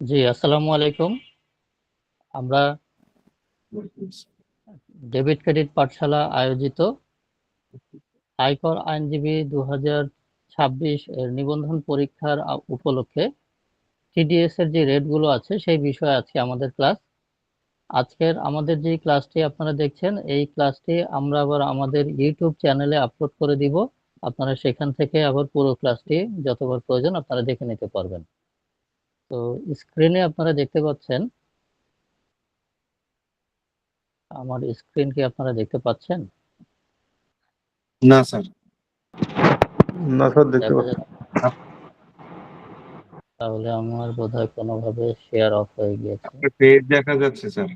জি, আসসালামু আলাইকুম। আমরা ডেবিট ক্রেডিট পাঠশালা আয়োজিত আয়কর আইনজীবী 2026 এর নিবন্ধন পরীক্ষার উপলক্ষে টিডিএস এর যে রেটগুলো আছে সেই বিষয়ে আজকে আমাদের ক্লাস। আজকের আমাদের যে ক্লাসটি আপনারা দেখছেন এই ক্লাসটি আমরা আবার আমাদের ইউটিউব চ্যানেলে আপলোড করে দিব। আপনারা সেখান থেকে আবার পুরো ক্লাসটি যতবার প্রয়োজন আপনারা দেখে নিতে পারবেন। তো স্ক্রিনে আপনারা দেখতে পাচ্ছেন, আমার স্ক্রিন কি আপনারা দেখতে পাচ্ছেন? না স্যার। না স্যার, দেখতে দেখা পাচ্ছি। যাচ্ছে? তাহলে আমার বোধহয় কোনোভাবে শেয়ার অফ হয়ে গিয়েছে। আপনার পেজ দেখা যাচ্ছে স্যার।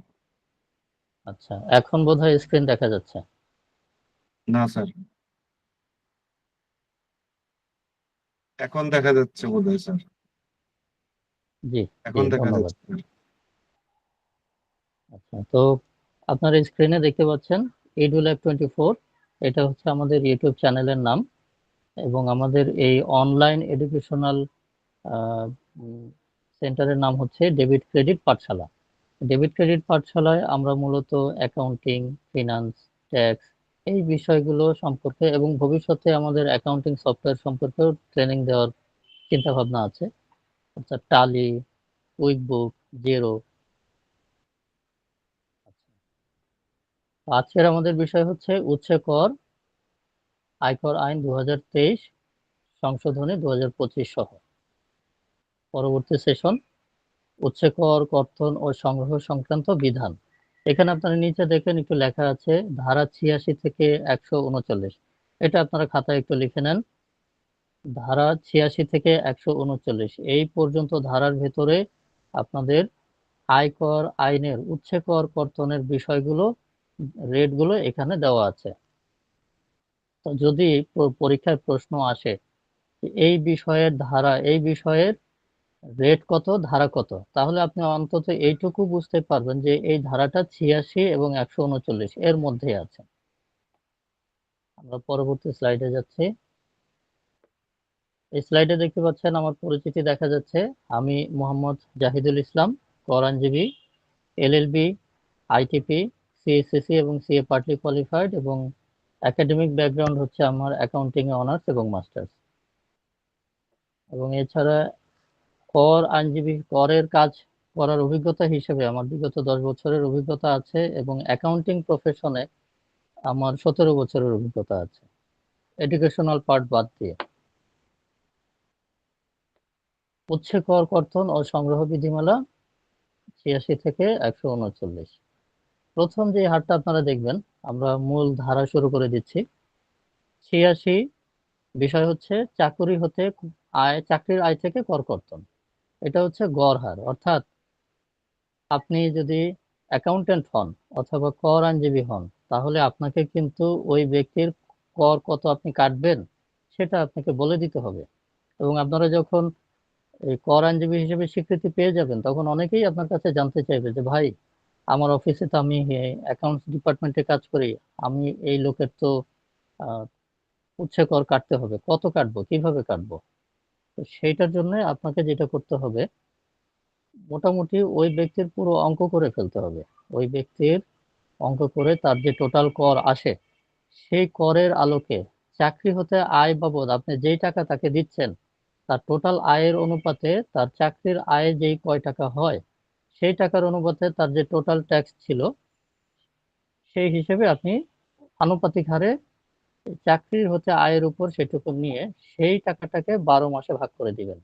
আচ্ছা, এখন বোধহয় স্ক্রিন দেখা যাচ্ছে। না স্যার, এখন দেখা যাচ্ছে বোধহয় স্যার। জি, এখন দেখা ধন্যবাদ। যাচ্ছে স্যার। আচ্ছা, তো আপনার স্ক্রিনে দেখতে পাচ্ছেন EduLab24, এটা হচ্ছে আমাদের ইউটিউব চ্যানেলের নাম এবং আমাদের এই অনলাইন এডুকেশনাল সেন্টারের নাম হচ্ছে ডেবিট ক্রেডিট পাঠশালা। ডেবিট ক্রেডিট পাঠশালায় আমরা মূলত অ্যাকাউন্টিং, ফিনান্স, ট্যাক্স এই বিষয়গুলো সম্পর্কে এবং ভবিষ্যতে আমাদের অ্যাকাউন্টিং সফটওয়্যার সম্পর্কেও ট্রেনিং দেওয়ার চিন্তা ভাবনা আছে, অর্থাৎ টালি, কুইকবুক, জেরো। আজকের আমাদের বিষয় হচ্ছে উৎসে কর, আয়কর আইন 2023 সংশোধনী 2025 সহ। পরবর্তী সেশন উৎসে কর, কর্তন ও সংগ্রহ সংক্রান্ত বিধান। এখানে আপনারা নিচে দেখেন একটু লেখা আছে ধারা 86 থেকে 139। এটা আপনারা খাতায় একটু লিখে নেন। ধারা 86 থেকে 139 এই পর্যন্ত ধারার ভেতরে আপনাদের আয়কর আইনের উৎসে কর কর্তনের বিষয়গুলো, রেটগুলো এখানে দেওয়া আছে। তো যদি পরীক্ষায় প্রশ্ন আসে এই বিষয়ের ধারা, এই বিষয়ের রেট কত, ধারা কত, তাহলে আপনি অন্তত এইটুকু বুঝতে পারবেন যে এই ধারাটা 86 এবং 139 এর মধ্যে আছে। আমরা পরবর্তী স্লাইডে যাচ্ছি। এই স্লাইডে দেখতে পাচ্ছেন আমার পরিচিতি দেখা যাচ্ছে। আমি মোহাম্মদ জাহিদুল ইসলাম, কর আইনজীবী, এলএলবি, আইটিপি, সিএসসিসি এবং সিএ পার্টলি কোয়ালিফাইড এবং একাডেমিক ব্যাকগ্রাউন্ড হচ্ছে আমার অ্যাকাউন্টিং এ অনার্স এবং মাস্টার্স। এবং এছাড়া কর আইনজীবী, করের কাজ করার অভিজ্ঞতা হিসেবে আমার বিগত 10 বছরের অভিজ্ঞতা আছে এবং অ্যাকাউন্টিং প্রফেশনে আমার 17 বছরের অভিজ্ঞতা আছে, এডুকেশনাল পার্ট বাদ দিয়ে। উৎসে কর কর্তন ও সংগ্রহ বিধিমালা 86 থেকে 139। প্রথম যে হারটা আপনারা দেখবেন, আমরা মূল ধারা শুরু করে দিচ্ছি। 86 বিষয় হচ্ছে চাকুরি হতে আয়, চাকরির আয় থেকে কর কর্তন। এটা হচ্ছে গড় হার, অর্থাৎ আপনি যদি অ্যাকাউন্টেন্ট হন অথবা কর আইনজীবী হন তাহলে আপনাকে কিন্তু ওই ব্যক্তির কর কত আপনি কাটবেন সেটা আপনাকে বলে দিতে হবে। এবং আপনারা যখন এই কর আইনজীবী হিসেবে স্বীকৃতি পেয়ে যাবেন তখন অনেকেই আপনার কাছে জানতে চাইবে যে ভাই, আমার অফিসে তো আমি অ্যাকাউন্টস ডিপার্টমেন্টে কাজ করি, আমি এই লোকের তো আহ, উৎসে কর কাটতে হবে, কত কাটবো, কিভাবে কাটবো। তো সেইটার জন্য আপনাকে যেটা করতে হবে, মোটামুটি ওই ব্যক্তির পুরো অঙ্ক করে ফেলতে হবে। ওই ব্যক্তির অঙ্ক করে তার যে টোটাল কর আসে সেই করের আলোকে চাকরি হতে আয় বাবদ আপনি যেই টাকা তাকে দিচ্ছেন তার টোটাল আয়ের অনুপাতে তার চাকরির আয় যেই কয় টাকা হয় সেই টাকার অনুপাতে তার যে টোটাল ট্যাক্স ছিল সেই হিসেবে আপনি আনুপাতিক হারে চাকরির হতে আয়ের উপর সেটুকু নিয়ে সেই টাকাটাকে 12 মাসে ভাগ করে দিবেন।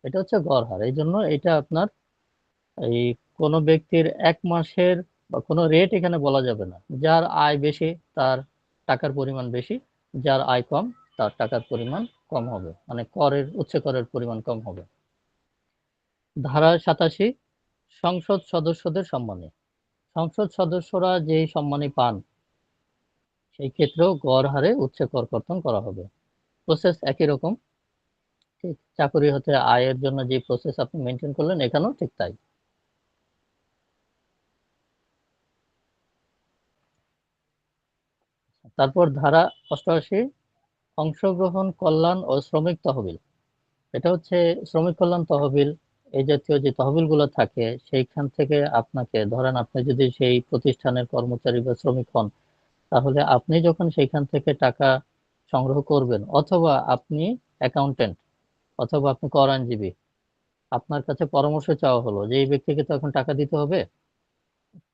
এটা হচ্ছে গড় হার। এই জন্য এটা আপনার এই কোনো ব্যক্তির এক মাসের বা কোনো রেট এখানে বলা যাবে না। যার আয় বেশি তার টাকার পরিমাণ বেশি, যার আয় কম তার টাকার পরিমাণ কম হবে, মানে করের উচ্চ করের পরিমাণ কম হবে। ধারা 87 সংসদ সদস্যদের সম্মানী। সংসদ সদস্যরা যেই সম্মানী পান সেই ক্ষেত্রেও গড় হারে উচ্চ কর কর্তন করা হবে। প্রসেস একই রকম, ঠিক চাকরি হতে আয়ের জন্য যে প্রসেস আপনি মেনটেন করলেন এখানেও ঠিক তাই। তারপর ধারা 88 অংশগ্রহণ কল্যাণ ও শ্রমিক তহবিল। এটা হচ্ছে শ্রমিক কল্যাণ তহবিল এই জাতীয় যে তহবিলগুলো থাকে সেইখান থেকে আপনাকে, ধরেন আপনি যদি সেই প্রতিষ্ঠানের কর্মচারী বা শ্রমিক হন, তাহলে আপনি যখন সেইখান থেকে টাকা সংগ্রহ করবেন, অথবা আপনি অ্যাকাউন্টেন্ট, অথবা আপনি কর আইনজীবী, আপনার কাছে পরামর্শ চাওয়া হলো যে এই ব্যক্তিকে তো এখন টাকা দিতে হবে,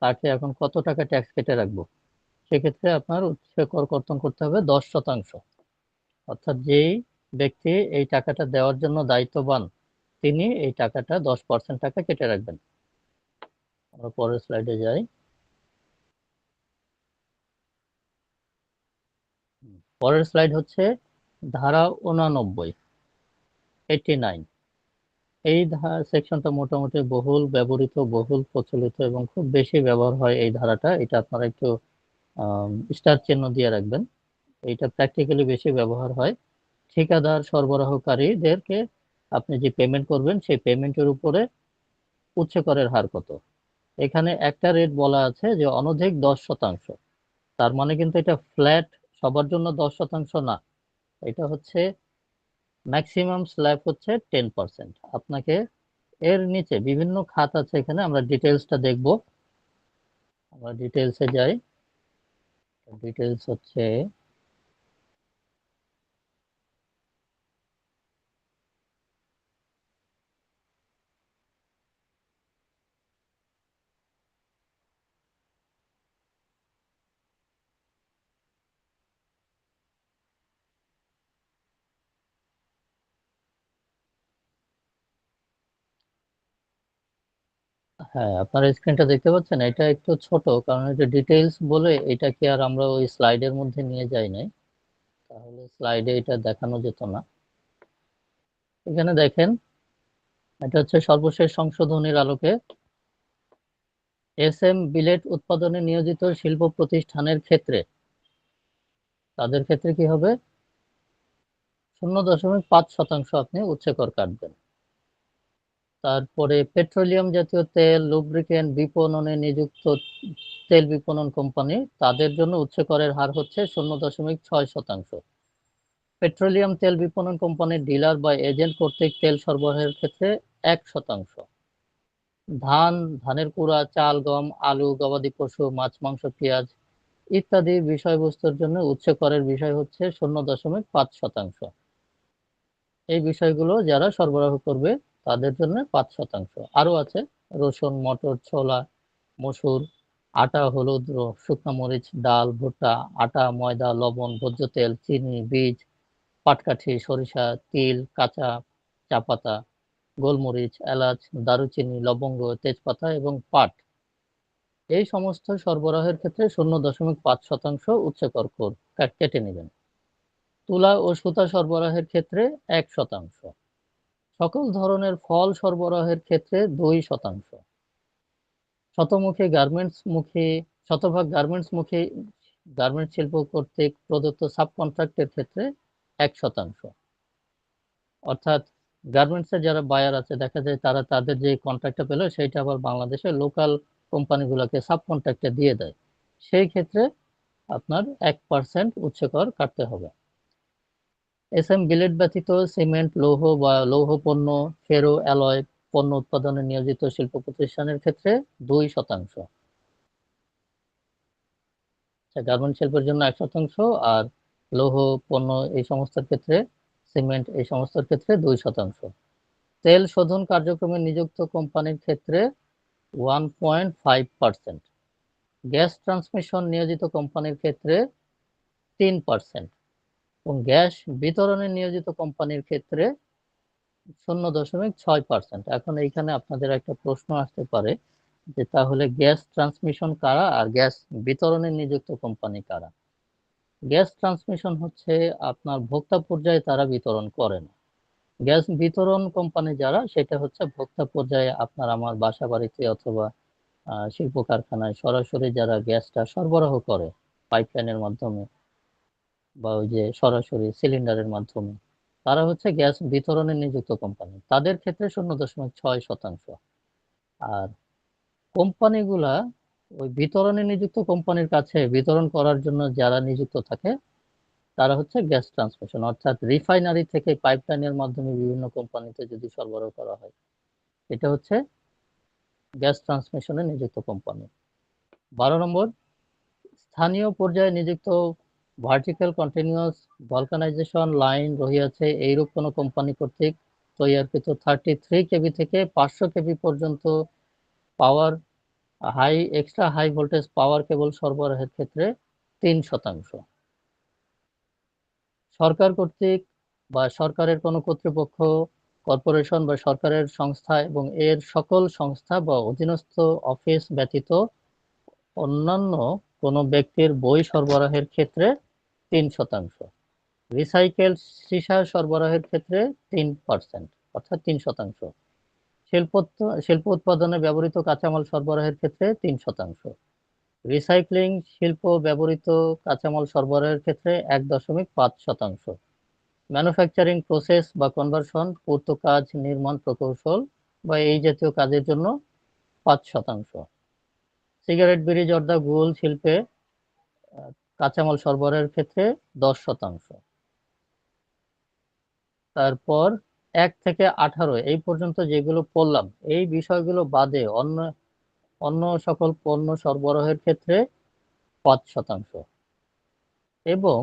তাকে এখন কত টাকা ট্যাক্স কেটে রাখবো, সেক্ষেত্রে আপনার উৎসে কর কর্তন করতে হবে 10%। অর্থাৎ যেই ব্যক্তি এই টাকাটা দেওয়ার জন্য দায়িত্ববান, তিনি এই টাকাটা 10% টাকা কেটে রাখবেন। আমরা পরের স্লাইডে যাই। পরের স্লাইড হচ্ছে ধারা 89, 89। এই সেকশনটা মোটামুটি বহুল ব্যবহৃত, বহুল প্রচলিত এবং খুব বেশি ব্যবহার হয় এই ধারাটা। এটা আপনারা একটু স্টার চিহ্ন দিয়ে রাখবেন। এইটা প্র্যাকটিক্যালি বেশি ব্যবহার হয়। ঠিকাদার সরবরাহকারীদেরকে আপনি যে পেমেন্ট করবেন, সেই পেমেন্টের উপরে উচ্চ করের হার কত। এখানে একটা রেট বলা আছে যে অনধিক 10%। তার মানে কিন্তু এটা ফ্ল্যাট সবার জন্য 10% না, এটা হচ্ছে ম্যাক্সিমাম স্ল্যাব হচ্ছে 10%। আপনাকে এর নিচে বিভিন্ন খাত আছে, এখানে আমরা ডিটেলসটা দেখব। আমরা ডিটেলসে যাই। ডিটেলস হচ্ছে হ্যাঁ, আপনারা স্ক্রিনটা দেখতে পাচ্ছেন, এটা একটু ছোট কারণ এটা ডিটেলস বলে এটাকে আর আমরা ওই স্লাইডের মধ্যে নিয়ে যাই নাই, তাহলে স্লাইডে এটা দেখানো যেত না। এখানে দেখেন, এটা হচ্ছে সর্বশেষ সংশোধনীর আলোকে এসএম বিলেট উৎপাদনে নিয়োজিত শিল্প প্রতিষ্ঠানের ক্ষেত্রে, তাদের ক্ষেত্রে কি হবে, 0.5% আপনি উচ্চ কর কাটবেন। তারপরে পেট্রোলিয়াম জাতীয় তেল, লুব্রিকেন্ট বিপণনে নিযুক্ত তেল বিপণন কোম্পানি, তাদের জন্য উচ্চ করের হার হচ্ছে 0.6%। পেট্রোলিয়াম তেল বিপণন কোম্পানির ডিলার বা এজেন্ট কর্তৃক তেল সরবরাহের ক্ষেত্রে 1%। ধান, ধানের কুড়া, চাল, গম, আলু, গবাদি পশু, মাছ, মাংস, পেঁয়াজ ইত্যাদি বিষয়বস্তুর জন্য উচ্চ করের বিষয় হচ্ছে 0.5%। এই বিষয়গুলো যারা সরবরাহ করবে তাদের জন্য 5%। আরো আছে রসুন, মটর, ছোলা, মসুর, আটা, হলুদ, শুকনো মরিচ, ডাল, ভুট্টা, আটা, ময়দা, লবণ, ভোজ্য তেল, চিনি, বীজ, পাটকাঠি, সরিষা, তিল, কাঁচা চা পাতা, গোলমরিচ, এলাচ, দারুচিনি, লবঙ্গ, তেজপাতা এবং পাট, এই সমস্ত সরবরাহের ক্ষেত্রে 0.5% উচ্চ কর কেটে নেবেন। তুলা ও সুতা সরবরাহের ক্ষেত্রে 1%। সকল ধরনের ফল সরবরাহের ক্ষেত্রে 2%। শতভাগ গার্মেন্টস মুখী গার্মেন্টস শিল্প কর্তৃক প্রদত্ত সাবকন্ট্রাক্টের ক্ষেত্রে 1%। অর্থাৎ গার্মেন্টসের যারা বায়ার আছে, দেখা যায় তারা তাদের যে কন্ট্রাক্টটা পেলো সেইটা আবার বাংলাদেশের লোকাল কোম্পানিগুলোকে সাবকন্ট্রাক্টে দিয়ে দেয়, সেই ক্ষেত্রে আপনার 1% উচ্চ কর কাটতে হবে। এসএম বিলেট ব্যতীত সিমেন্ট, লৌহ বা লৌহ পণ্য, ফেরো অ্যালয় পণ্য উৎপাদনে নিয়োজিত শিল্প প্রতিষ্ঠানের ক্ষেত্রে 2%। গার্মেন্ট শিল্পের জন্য 1%, আর লৌহ পণ্য এই সমস্তের ক্ষেত্রে, সিমেন্ট এই সমস্তের ক্ষেত্রে 2%। তেল শোধন কার্যক্রমে নিযুক্ত কোম্পানির ক্ষেত্রে 1.5%। গ্যাস ট্রান্সমিশন নিয়োজিত কোম্পানির ক্ষেত্রে 3%। এবং গ্যাস বিতরণে নিয়োজিত কোম্পানির ক্ষেত্রে 0.6%। এখন এইখানে আপনাদের একটা প্রশ্ন আসতে পারে যে তাহলে গ্যাস ট্রান্সমিশন কারা আর গ্যাস বিতরণে নিযুক্ত কোম্পানি কারা। গ্যাস ট্রান্সমিশন হচ্ছে আপনার ভোক্তা পর্যায়ে তারা বিতরণ করে না। গ্যাস বিতরণ কোম্পানি যারা, সেটা হচ্ছে ভোক্তা পর্যায়ে আপনার আমার বাসা বাড়িতে অথবা শিল্প কারখানায় সরাসরি যারা গ্যাসটা সরবরাহ করে পাইপলাইনের মাধ্যমে বা ওই যে সরাসরি সিলিন্ডারের মাধ্যমে, তারা হচ্ছে গ্যাস বিতরণে নিযুক্ত কোম্পানি, তাদের ক্ষেত্রে 0.6%। আর কোম্পানিগুলা ওই বিতরণে নিযুক্ত কোম্পানির কাছে বিতরণ করার জন্য যারা নিযুক্ত থাকে তারা হচ্ছে গ্যাস ট্রান্সমিশন, অর্থাৎ রিফাইনারি থেকে পাইপলাইনের মাধ্যমে বিভিন্ন কোম্পানিতে যদি সরবরাহ করা হয়, এটা হচ্ছে গ্যাস ট্রান্সমিশনে নিযুক্ত কোম্পানি। 12 নম্বর, স্থানীয় পর্যায়ে নিযুক্ত ভার্টিক্যাল কন্টিনিউয়াস ভলকানাইজেশন লাইন রহিয়াছে এইরূপ কোনো কোম্পানি কর্তৃক তৈয়ারকৃত 33 কেভি থেকে 500 কেভি পর্যন্ত পাওয়ার এক্সট্রা হাই ভোল্টেজ পাওয়ার কেবল সরবরাহের ক্ষেত্রে 3%। সরকার কর্তৃক বা সরকারের কোনো কর্তৃপক্ষ, কর্পোরেশন বা সরকারের সংস্থা এবং এর সকল সংস্থা বা অধীনস্থ অফিস ব্যতীত অন্যান্য কোনো ব্যক্তির বই সরবরাহের ক্ষেত্রে 3%। রিসাইকেলড সীসা সরবরাহের ক্ষেত্রে 3%, অর্থাৎ 3%। শিল্প উৎপাদনে ব্যবহৃত কাঁচামাল সরবরাহের ক্ষেত্রে 3%। রিসাইক্লিং শিল্প ব্যবহৃত কাঁচামাল সরবরাহের ক্ষেত্রে 1.5%। ম্যানুফ্যাকচারিং প্রসেস বা কনভার্সন, পূর্ত কাজ, নির্মাণ প্রকৌশল বা এই জাতীয় কাজের জন্য 5%। সিগারেট, বিড়ি, জর্দা, গুল শিল্পে কাঁচামাল সরবরাহের ক্ষেত্রে 10%। তারপর 1 থেকে 18 এই পর্যন্ত যেগুলো পড়লাম, এই বিষয়গুলো বাদে অন্য সকল পণ্য সরবরাহের ক্ষেত্রে 5%। এবং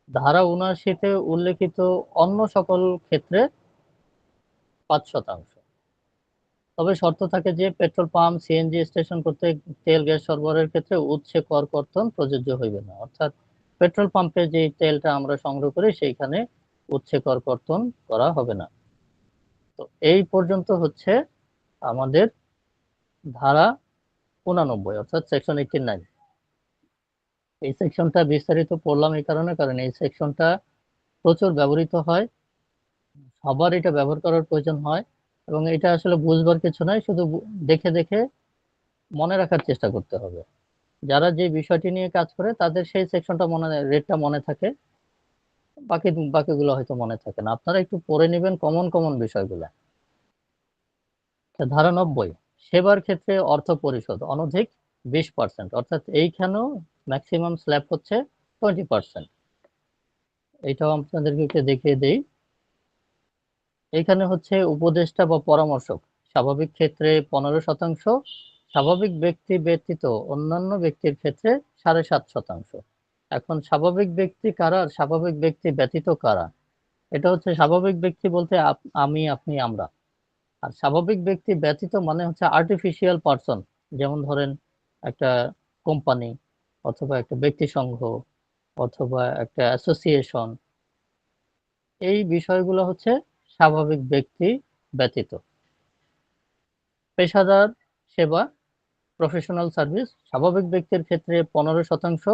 ধারা 79-তে উল্লেখিত অন্য সকল ক্ষেত্রে 5%। তবে শর্ত থাকে যে পেট্রোল পাম্প, সিএনজি স্টেশন কর্তৃক তেল গ্যাস সরবরাহের ক্ষেত্রে উৎসে কর কর্তন প্রযোজ্য হইবে না। অর্থাৎ পেট্রোল পাম্পে যে তেলটা আমরা সংগ্রহ করি সেইখানে উৎসে কর কর্তন করা হবে না। তো এই পর্যন্ত হচ্ছে আমাদের ধারা 89, অর্থাৎ সেকশন 89। এই সেকশনটা বিস্তারিত পড়লাম এই কারণে, কারণ এই সেকশনটা প্রচুর ব্যবহৃত হয়, সবার এটা ব্যবহার করার প্রয়োজন হয় এবং এটা আসলে বুঝবার কিছু নয়, শুধু দেখে দেখে মনে রাখার চেষ্টা করতে হবে। যারা যে বিষয়টি নিয়ে কাজ করে তাদের সেই সেকশনটা রেটটা মনে থাকে, বাকিগুলো হয়তো মনে থাকে না। আপনারা একটু পড়ে নেবেন কমন বিষয়গুলো। ধারা 90, সেবার ক্ষেত্রে অর্থ পরিশোধ অনধিক 20%, অর্থাৎ এইখানেও ম্যাক্সিমাম স্ল্যাব হচ্ছে 20%। এইটাও আপনাদেরকে একটু দেখিয়ে দেই। এইখানে হচ্ছে উপদেষ্টা বা পরামর্শক স্বাভাবিক ক্ষেত্রে 15%, স্বাভাবিক ব্যক্তি ব্যতীত অন্যান্য ব্যক্তির ক্ষেত্রে 7.5%। এখন স্বাভাবিক ব্যক্তি কারা আর স্বাভাবিক ব্যক্তি ব্যতীত কারা? এটা হচ্ছে স্বাভাবিক ব্যক্তি বলতে আমি, আপনি, আমরা। আর স্বাভাবিক ব্যক্তি ব্যতীত মানে হচ্ছে আর্টিফিশিয়াল পার্সন, যেমন ধরেন একটা কোম্পানি অথবা একটা ব্যক্তি সংঘ অথবা একটা অ্যাসোসিয়েশন, এই বিষয়গুলো হচ্ছে স্বাভাবিক ব্যক্তি ব্যতীত। পেশাদার সেবা, প্রফেশনাল সার্ভিস, স্বাভাবিক ব্যক্তির ক্ষেত্রে 15%,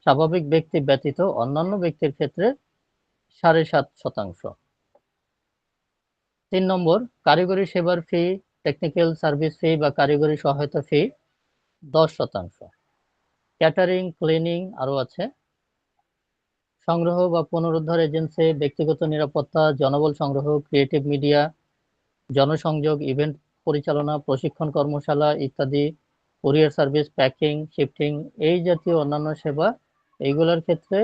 স্বাভাবিক ব্যক্তি ব্যতীত অন্যান্য ব্যক্তির ক্ষেত্রে 7.5%। 3 নম্বর, কারিগরি সেবার ফি, টেকনিক্যাল সার্ভিস ফি বা কারিগরি সহায়তা ফি 10%। ক্যাটারিং, ক্লিনিং আরও আছে। সংগ্রহ বা পুনরুদ্ধার এজেন্সি, ব্যক্তিগত নিরাপত্তা, জনবল সংগ্রহ, ক্রিয়েটিভ মিডিয়া, জনসংযোগ, ইভেন্ট পরিচালনা, প্রশিক্ষণ কর্মশালা ইত্যাদি, কুরিয়ার সার্ভিস, প্যাকিং, শিফটিং, এই জাতীয় অন্যান্য সেবা, এইগুলোর ক্ষেত্রে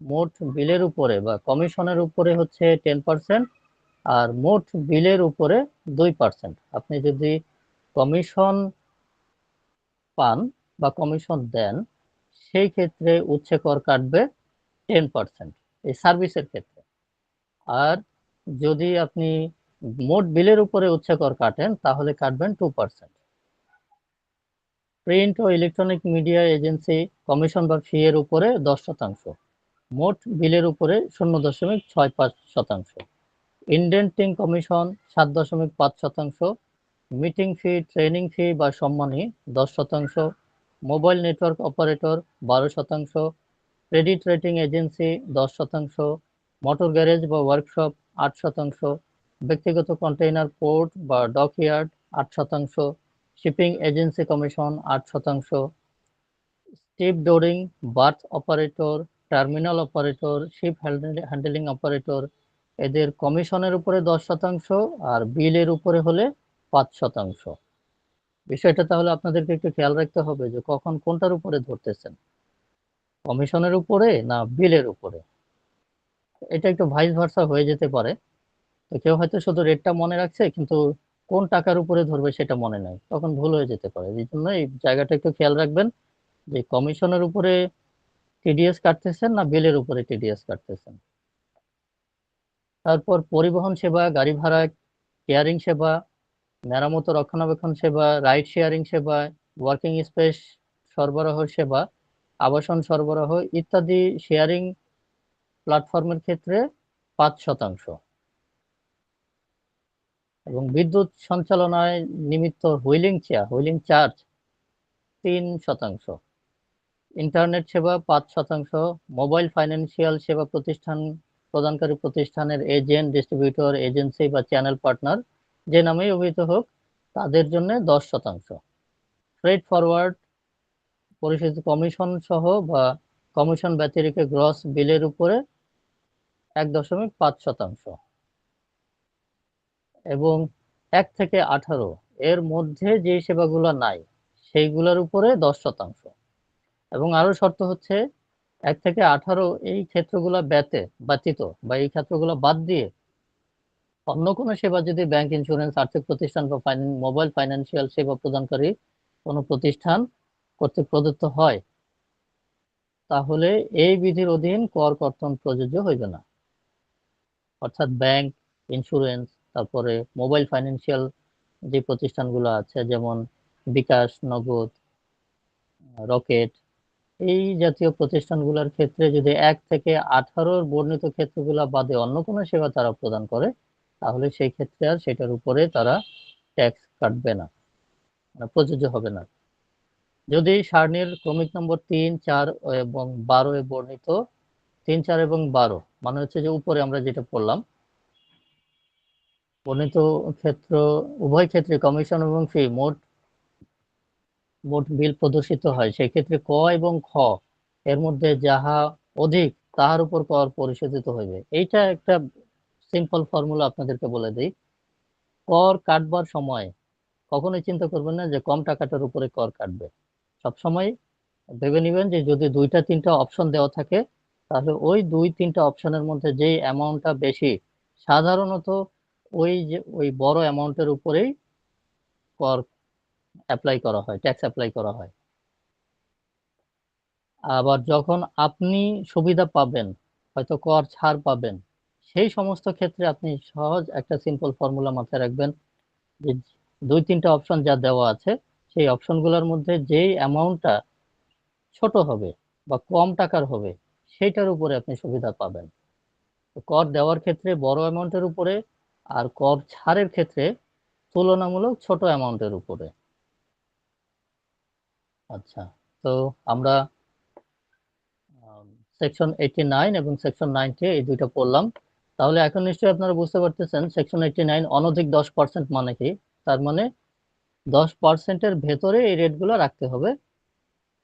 মোট বিলের উপরে বা কমিশনের উপরে হচ্ছে 10%, আর মোট বিলের উপরে 2%। আপনি যদি কমিশন পান বা কমিশন দেন সেই ক্ষেত্রে উৎসে কর কাটবে 10% এই সার্ভিসের ক্ষেত্রে। আর যদি আপনি মোট বিলের উপরে উৎসে কর কাটেন তাহলে কাটবেন 2%। প্রিন্ট ও ইলেকট্রনিক মিডিয়া এজেন্সি কমিশন বা ফি এর উপরে 10%, মোট বিলের উপরে 0.65%। Indenting commission 7.5%, meeting fee, training fee বা সম্মানী 10%, mobile network operator 12%, credit rating agency 10%, motor garage বা ওয়ার্কশপ 8%, ব্যক্তিগত কন্টেইনার পোর্ট বা dockyard 8%, shipping agency commission 8%, stevedoring, berth operator, terminal operator, ship handling operator, এদের কমিশনের উপরে 10% আর বিলের উপরে হলে 5%। বিষয়টা তাহলে আপনাদেরকে একটু খেয়াল রাখতে হবে যে কখন কোনটার উপরে ধরতেছেন, কমিশনের উপরে না বিলের উপরে। এটা একটু ভাইস ভার্সা হয়ে যেতে পারে। তো কেউ হয়তো শুধু রেটটা মনে রাখছে কিন্তু কোন টাকার উপরে ধরবে সেটা মনে নাই, তখন ভুল হয়ে যেতে পারে। এই জন্য এই জায়গাটা একটু খেয়াল রাখবেন যে কমিশনের উপরে টিডিএস কাটতেছেন না বিলের উপরে টিডিএস কাটতেছেন। তারপর পরিবহন সেবা, গাড়ি ভাড়া, কেয়ারিং সেবা, মেরামত ও রক্ষণাবেক্ষণ সেবা, রাইড শেয়ারিং সেবা, ওয়ার্কিং স্পেস সরবরাহ সেবা, আবাসন সরবরাহ ইত্যাদি শেয়ারিং প্ল্যাটফর্মের ক্ষেত্রে 5%, এবং বিদ্যুৎ সঞ্চালনায় নিমিত্ত হুইলিং চার্জ 3%, ইন্টারনেট সেবা 5%, মোবাইল ফাইন্যান্সিয়াল সেবা প্রদানকারী প্রতিষ্ঠানের এজেন্ট, ডিস্ট্রিবিউটর, এজেন্সি বা চ্যানেল পার্টনার যে নামেই অভিহিত হোক তাদের জন্য 10%, ফ্রেট ফরওয়ার্ড পরিশোধিত কমিশন সহ বা কমিশন ব্যতিরেকে গ্রস বিলের উপরে 1.5%, এবং 1 থেকে 18 এর মধ্যে যে সেবাগুলো নাই সেইগুলোর উপরে 10%। এবং আরো শর্ত হচ্ছে 1 থেকে 18 এই ক্ষেত্রগুলো ব্যতীত বা এই ক্ষেত্রগুলো বাদ দিয়ে অন্য কোনো সেবা যদি ব্যাংক, ইন্স্যুরেন্স, আর্থিক প্রতিষ্ঠান বা মোবাইল ফাইন্যান্সিয়াল সেবা প্রদানকারী কোনো প্রতিষ্ঠান কর্তৃক প্রদত্ত হয় তাহলে এই বিধির অধীন কর কর্তন প্রযোজ্য হইবে না। অর্থাৎ ব্যাংক, ইন্স্যুরেন্স, তারপরে মোবাইল ফাইন্যান্সিয়াল যে প্রতিষ্ঠানগুলো আছে যেমন বিকাশ, নগদ, রকেট, এই জাতীয় প্রতিষ্ঠানগুলোর ক্ষেত্রে যদি 1 থেকে 18 বর্ণিত ক্ষেত্রগুলো বাদে অন্য কোনো সেবা তারা প্রদান করে তাহলে সেই ক্ষেত্রে আর সেটার উপরে তারা ট্যাক্স কাটবে না, মানে প্রযোজ্য হবে না। যদি সারণীর ক্রমিক নম্বর 3, 4 এবং 12 এ বর্ণিত 3, 4 এবং 12 মানে হচ্ছে যে উপরে আমরা যেটা পড়লাম বর্ণিত ক্ষেত্র উভয় ক্ষেত্রে কমিশন এবং ফি মোট বিল প্রদর্শিত হয় সেই ক্ষেত্রে ক এবং খ এর মধ্যে যাহা অধিক তাহার উপর কর পরিশোধিত হইবে। এইটা একটা সিম্পল ফর্মুলা আপনাদেরকে বলে দিই। কর কাটবার সময় কখনোই চিন্তা করবেন না যে কম টাকাটার উপরে কর কাটবে। সবসময় ভেবে নিবেন যে যদি 2-3টা অপশন দেওয়া থাকে তাহলে ওই 2-3টা অপশনের মধ্যে যেই অ্যামাউন্টটা বেশি সাধারণত ওই বড় অ্যামাউন্টের উপরেই কর অ্যাপ্লাই করা হয়, ট্যাক্স অ্যাপ্লাই করা হয়। আবার যখন আপনি সুবিধা পাবেন, হয়তো কর ছাড় পাবেন, সেই সমস্ত ক্ষেত্রে আপনি সহজ একটা সিম্পল ফর্মুলা মাথায় রাখবেন যে 2-3টা অপশন যা দেওয়া আছে সেই অপশনগুলোর মধ্যে যেই অ্যামাউন্টটা ছোট হবে বা কম টাকার হবে সেইটার উপরে আপনি সুবিধা পাবেন। তো কর দেওয়ার ক্ষেত্রে বড় অ্যামাউন্টের উপরে, আর কর ছাড়ের ক্ষেত্রে তুলনামূলক ছোট অ্যামাউন্টের উপরে। আচ্ছা, তো আমরা সেকশন 89 এবং সেকশন 90 এই দুইটা পড়লাম। তাহলে এখন নিশ্চয়ই আপনারা বুঝতে পারতেছেন সেকশন 89 অনধিক 10% মানে কি। তার মানে 10%-এর ভেতরে এই রেটগুলো রাখতে হবে,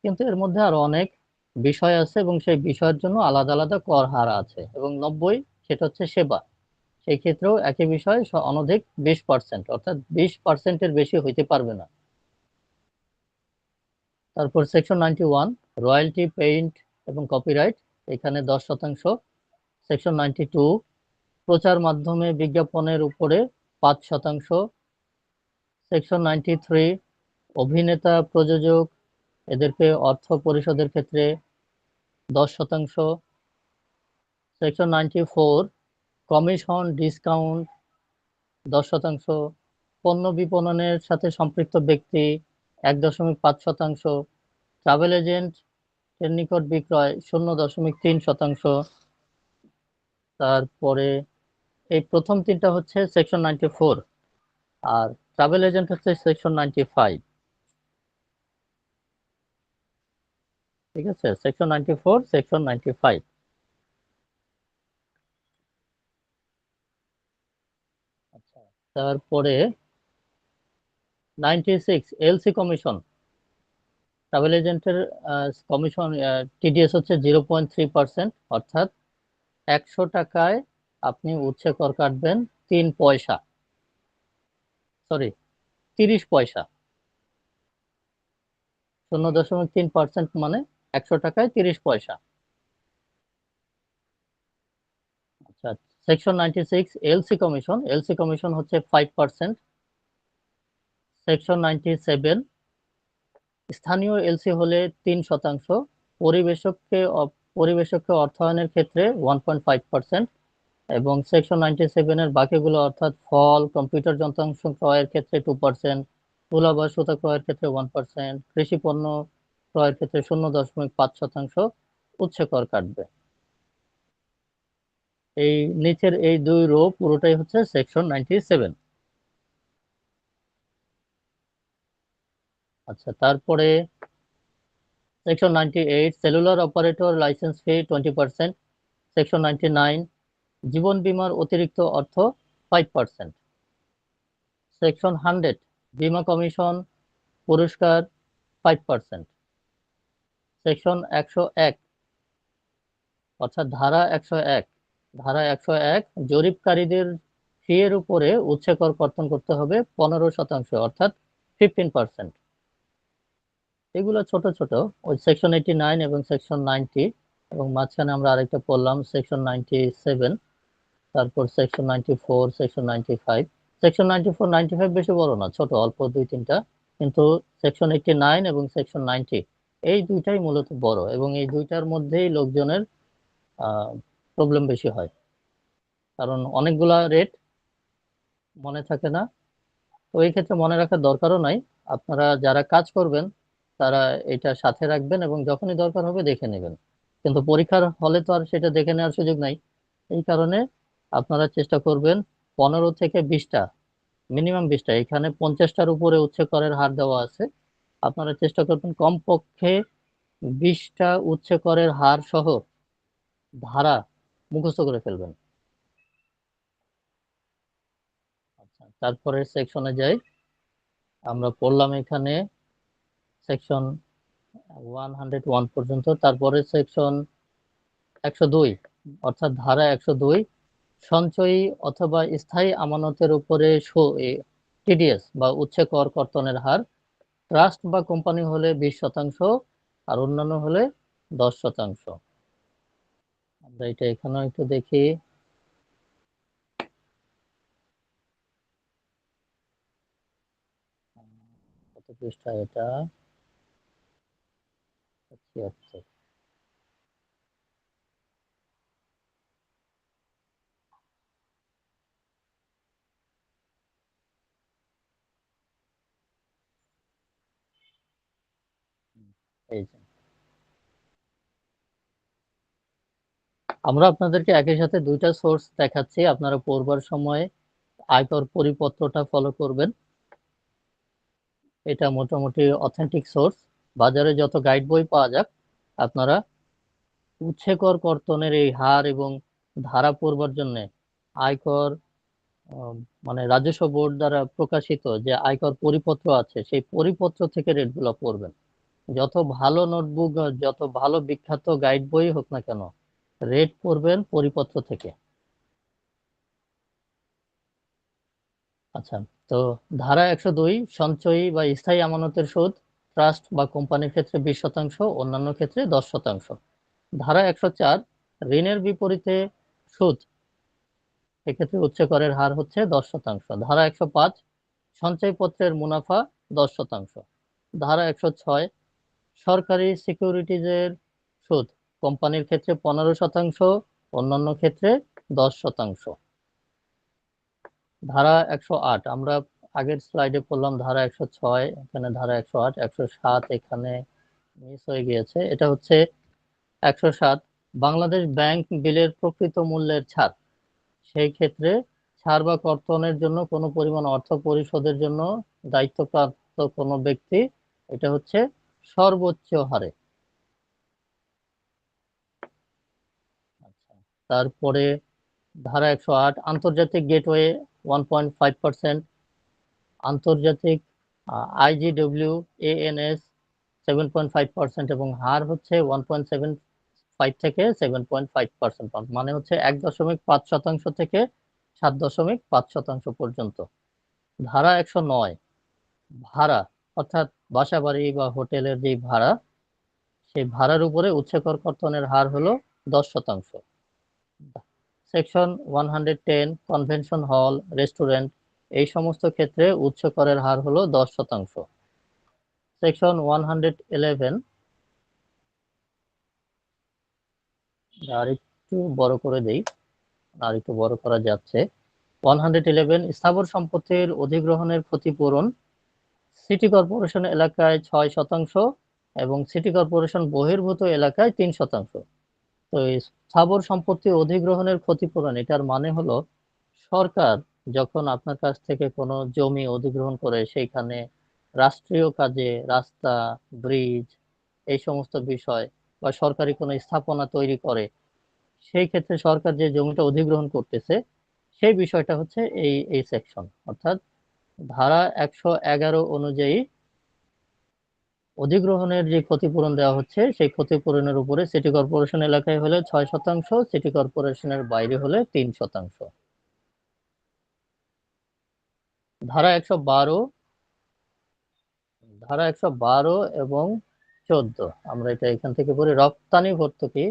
কিন্তু এর মধ্যে আরো অনেক বিষয় আছে এবং সেই বিষয়ের জন্য আলাদা আলাদা কর হার আছে। এবং 90 সেটা হচ্ছে সেবা, সেই ক্ষেত্রেও একই বিষয়, অনধিক 20%, অর্থাৎ 20%-এর বেশি হইতে পারবে না। তারপর সেকশন 91 রয়্যালটি, পেইন্ট এবং কপিরাইট, এখানে 10%। সেকশন 92 প্রচার মাধ্যমে বিজ্ঞাপনের উপরে 5%। সেকশন 93 অভিনেতা, প্রযোজক এদেরকে অর্থ পরিশোধের ক্ষেত্রে 10%। Section 94 commission, discount 10%। পণ্য বিপণনের সাথে সম্পৃক্ত ব্যক্তি 1.5%। ট্রাভেল এজেন্ট এর নিকট বিক্রয় 0.3%। তারপরে এই প্রথম তিনটা হচ্ছে সেকশন 94, আর ট্রাভেল এজেন্ট হচ্ছে সেকশন 95। ঠিক আছে, সেকশন 94, সেকশন 95। আচ্ছা, তারপরে 96 এলসি কমিশন। ট্রাভেল এজেন্টের কমিশন টিডিএস হচ্ছে 0.3%, অর্থাৎ 100 টাকায় আপনি উৎসে কর কাটবেন 3 পয়সা, সরি 30 পয়সা। 0.3% মানে 100 টাকায় 30 পয়সা। আচ্ছা, সেকশন 96 এলসি কমিশন হচ্ছে 5%। সেকশন 97 স্থানীয় এলসি হলে 3%, পরিবেশককে অর্থায়নের ক্ষেত্রে 1.5%, এবং সেকশন 97 এর বাকিগুলো অর্থাৎ ফল, কম্পিউটার যন্ত্রাংশ ক্রয়ের ক্ষেত্রে 2%, তুলা বা সুতা ক্রয়ের ক্ষেত্রে 1%, কৃষি পণ্য ক্রয়ের ক্ষেত্রে 0.5% উৎসে কর কাটবে। এই নিচের এই 2 রো পুরোটাই হচ্ছে সেকশন 97। আচ্ছা, তারপরে সেকশন 98 সেলুলার অপারেটর লাইসেন্স ফি 20%, সেকশন 99 জীবন বীমার অতিরিক্ত অর্থ 5%, সেকশন 100 বীমা কমিশন পুরস্কার 5%, সেকশন 101 অর্থাৎ ধারা 101 জরিপকারীদের ফি এর উপরে উৎসে কর কর্তন করতে হবে 15%, অর্থাৎ 15%। এগুলো ছোট ছোট, ওই সেকশন 89 এবং সেকশন 90, এবং মাঝখানে আমরা আরেকটা পড়লাম সেকশন 97, তারপর সেকশন 94, সেকশন 95। সেকশন 94, 95 বেশি বড় না, ছোট, অল্প 2-3টা, কিন্তু সেকশন 89 এবং সেকশন 90 এই দুইটাই মূলত বড়, এবং এই দুইটার মধ্যেই লোকজনের প্রবলেম বেশি হয়, কারণ অনেকগুলা রেট মনে থাকে না। তো এই ক্ষেত্রে মনে রাখার দরকারও নাই, আপনারা যারা কাজ করবেন তারা এটা সাথে রাখবেন এবং যখনই দরকার হবে দেখে নেবেন, কিন্তু পরীক্ষার হলে তো আর সেটা দেখে নেওয়ার সুযোগ নাই। এই কারণে আপনারা চেষ্টা করবেন 15 থেকে 20টা, মিনিমাম 20টা, এখানে 50টার উপরে উচ্চ করের হার দেওয়া আছে, আপনারা চেষ্টা করবেন কমপক্ষে 20টা উচ্চ করের হার সহ ধারা মুখস্থ করে ফেলবেন। আচ্ছা, তারপরে সেকশনে যাই, আমরা পড়লাম এখানে সেকশন 101 পর্যন্ত। তারপরে সেকশন 102 অর্থাৎ ধারা 102 সঞ্চয়ী অথবা স্থায়ী আমানতের উপরে টিডিএস বা উচ্চ কর কর্তনের হার, ট্রাস্ট বা কোম্পানি হলে 20%, আর অন্যান্য হলে 10%। আমরা এটা এখানেও একটু দেখি। কত পৃষ্ঠা এটা? 76। এই যে আমরা আপনাদেরকে একই সাথে দুইটা সোর্স দেখাচ্ছি, আপনারা পড়বার সময় আয়কর পরিপত্রটা ফলো করবেন। এটা মোটামুটি অথেন্টিক সোর্স। বাজারে যত গাইড বই পাওয়া যাক, আপনারা উৎসে কর কর্তনের এই হার এবং ধারা পড়বার জন্য আয়কর মানে রাজস্ব বোর্ড দ্বারা প্রকাশিত যে আয়কর পরিপত্র আছে, সেই পরিপত্র থেকে রেটগুলো পড়বেন। যত ভালো নোটবুক, যত ভালো বিখ্যাত গাইড বই হোক না কেন, রেট পড়বেন পরিপত্র থেকে। আচ্ছা, তো ধারা 102 সঞ্চয়ী বা স্থায়ী আমানতের সুদ, ট্রাস্ট বা কোম্পানির ক্ষেত্রে 20%, অন্যান্য ক্ষেত্রে 10%। ধারা 104 ঋণের বিপরীতে সুদ, এক্ষেত্রে উচ্চ করের হার হচ্ছে 10%। ধারা 105 সঞ্চয়পত্রের মুনাফা 10%। ধারা 106 সরকারি সিকিউরিটিজের সুদ, কোম্পানির ক্ষেত্রে 15%, অন্যান্য ক্ষেত্রে 10%। ধারা 108 আমরা আগের স্লাইডে পড়লাম, ধারা 106, এখানে ধারা 108, 107 এখানে মিস হয়ে গিয়েছে, এটা হচ্ছে 107 বাংলাদেশ ব্যাংক বিলের প্রকৃত মূল্যের ছাড়। সেই ক্ষেত্রে ছাড় বা কর্তনের জন্য কোনো পরিমাণ অর্থ পরিশোধের জন্য দায়িত্বপ্রাপ্ত কোনো ব্যক্তি, এটা হচ্ছে সর্বোচ্চ হারে। আচ্ছা, তারপরে ধারা 108 আন্তর্জাতিক গেটওয়ে 1.5%, আন্তর্জাতিক আইজিডব্লিউ এএনএস 7.5%, এবং হার হচ্ছে 1.75 থেকে 7.5%, মানে হচ্ছে 1.5% থেকে 7.5% পর্যন্ত। ধারা 109 ভাড়া, অর্থাৎ বাসা বাড়ি বা হোটেলের যে ভাড়া, সেই ভাড়ার উপরে উচ্চ কর কর্তনের হার হলো 10%। সেকশন 110 কনভেনশন হল, রেস্টুরেন্ট, এই সমস্ত ক্ষেত্রে উচ্চ করের হার হলো 10%। সেকশন 111, আর একটু বড় করে দেই, আর একটু বড় করা যাচ্ছে। 111, স্থাবর সম্পত্তির অধিগ্রহণের ক্ষতিপূরণ সিটি কর্পোরেশন এলাকায় 6% এবং সিটি কর্পোরেশন বহির্ভূত এলাকায় 3%। তো এই স্থাবর সম্পত্তি অধিগ্রহণের ক্ষতিপূরণ, এটার মানে হলো সরকার যখন আপনার কাছ থেকে কোনো জমি অধিগ্রহণ করে সেইখানে রাষ্ট্রীয় কাজে, রাস্তা, ব্রিজ, এই সমস্ত বিষয় বা সরকারি কোনো স্থাপনা তৈরি করে, সেই ক্ষেত্রে সরকার যে জমিটা অধিগ্রহণ করতেছে সেই বিষয়টা হচ্ছে এই এই সেকশন। অর্থাৎ ধারা 111 অনুযায়ী অধিগ্রহণের যে ক্ষতিপূরণ দেওয়া হচ্ছে সেই ক্ষতিপূরণের উপরে সিটি কর্পোরেশন এলাকায় হলে 6%, সিটি কর্পোরেশনের বাইরে হলে 3%। ধারা 112, ধারা 112 এবং 14, আমরা এটা এখান থেকে পড়ি। রপ্তানি ভর্তুকি,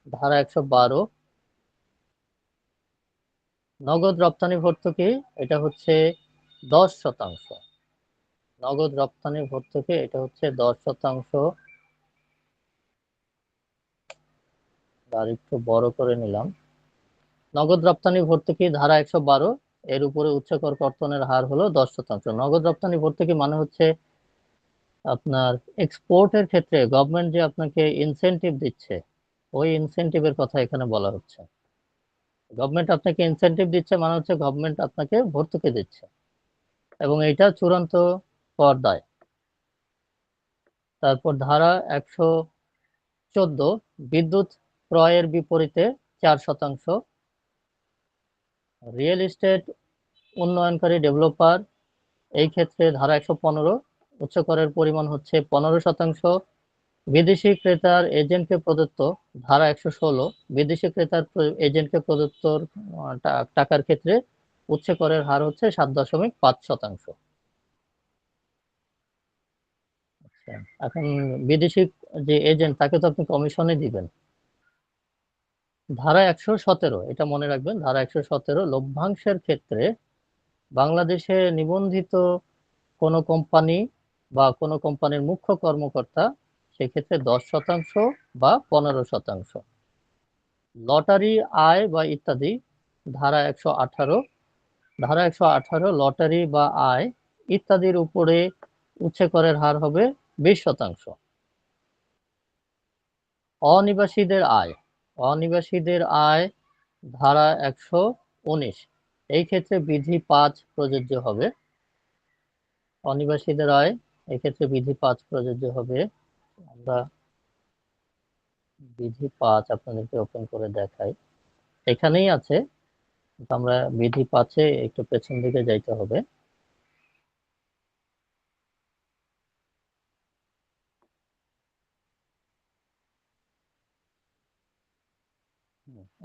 ধারা 112, নগদ রপ্তানি ভর্তুকি, এটা হচ্ছে 10%। নগদ রপ্তানি ভর্তুকি এটা হচ্ছে 10%। আর একটু বড় করে নিলাম। নগদ রপ্তানি ভর্তুকি ধারা 112, এর উপরে উচ্চ কর কর্তনের হার হলো 10%। নগদ রপ্তানি ভর্তুকি মানে হচ্ছে আপনার এক্সপোর্টের ক্ষেত্রে গভর্নমেন্ট যে আপনাকে ইনসেনটিভ দিচ্ছে, ওই ইনসেনটিভের কথা এখানে বলা হচ্ছে। গভর্নমেন্ট আপনাকে ইনসেনটিভ দিচ্ছে মানে হচ্ছে গভর্নমেন্ট আপনাকে ভর্তুকি দিচ্ছে এবং এটা চূড়ান্ত কর দায়। তারপর ধারা 114, বিদ্যুৎ ক্রয়ের বিপরীতে 4%। রিয়েল এস্টেট উন্নয়নকারী ডেভেলপার, এই ক্ষেত্রে ধারা 115, উচ্চ করের পরিমাণ হচ্ছে 15%। বিদেশি ক্রেতার এজেন্টকে প্রদত্ত, ধারা 116, বিদেশি ক্রেতার এজেন্টকে প্রদত্ত টাকার ক্ষেত্রে উচ্চ করের হার হচ্ছে 7.5%। আচ্ছা, এখন বিদেশি যে এজেন্ট তাকে তো আপনি কমিশনে দিবেন। ধারা 117, এটা মনে রাখবেন, ধারা 117, লভ্যাংশের ক্ষেত্রে বাংলাদেশে নিবন্ধিত কোনো কোম্পানি বা কোনো কোম্পানির মুখ্য কর্মকর্তা, সেক্ষেত্রে 10% বা 15%। লটারি আয় বা ইত্যাদি, ধারা 118, ধারা 118, লটারি বা আয় ইত্যাদির উপরে উচ্চ করের হার হবে 20%। অনিবাসীদের আয়, অনিবাসীদের আয়, ধারা 119, এই ক্ষেত্রে বিধি 5 প্রযোজ্য হবে। অনিবাসীদের আয়, এক্ষেত্রে বিধি 5 প্রযোজ্য হবে। আমরা বিধি 5 আপনাদেরকে ওপেন করে দেখাই, এখানেই আছে, কিন্তু আমরা বিধি 5-এ একটু পেছন দিকে যাইতে হবে।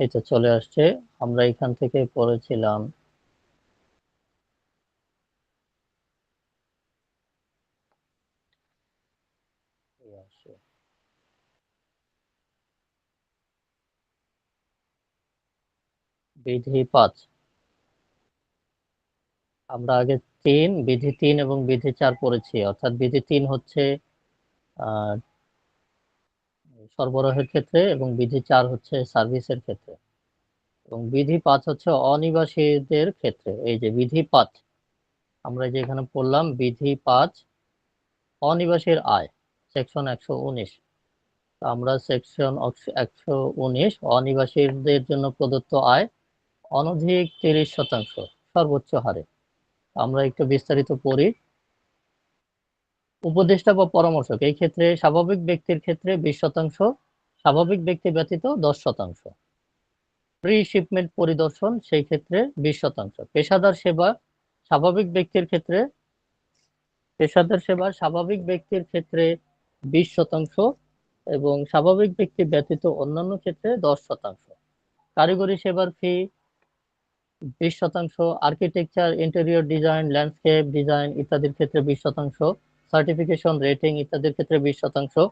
এই তো চলে আসছে। আমরা এখান থেকে পড়েছিলাম বিধি 5। আমরা আগে বিধি 3 এবং বিধি 4 পড়েছি। অর্থাৎ বিধি 3 হচ্ছে আহ সরবরাহের ক্ষেত্রে এবং বিধি 4 হচ্ছে সার্ভিসের ক্ষেত্রে এবং বিধি 5 হচ্ছে অনিবাসীদের ক্ষেত্রে। এই যে বিধি 5, আমরা যে এখানে পড়লাম বিধি 5, অনিবাসীর আয়, সেকশন 119। আমরা সেকশন 119, অনিবাসীদের জন্য প্রদত্ত আয় অনধিক 30% সর্বোচ্চ হারে। আমরা একটু বিস্তারিত পড়ি। উপদেষ্টা বা পরামর্শক, এই ক্ষেত্রে স্বাভাবিক ব্যক্তির ক্ষেত্রে 20%, স্বাভাবিক ব্যক্তি ব্যতীত 10%। প্রি শিপমেন্ট পরিদর্শন, সেই ক্ষেত্রে 20%। পেশাদার সেবা, স্বাভাবিক ব্যক্তির ক্ষেত্রে, পেশাদার সেবা স্বাভাবিক ব্যক্তির ক্ষেত্রে 20% এবং স্বাভাবিক ব্যক্তি ব্যতীত অন্যান্য ক্ষেত্রে 10%। কারিগরি সেবার ফি 20%, architecture, interior design, landscape design ইত্যাদির ক্ষেত্রে 20%, সার্টিফিকেশন, রেটিং ইত্যাদির ক্ষেত্রে 20%,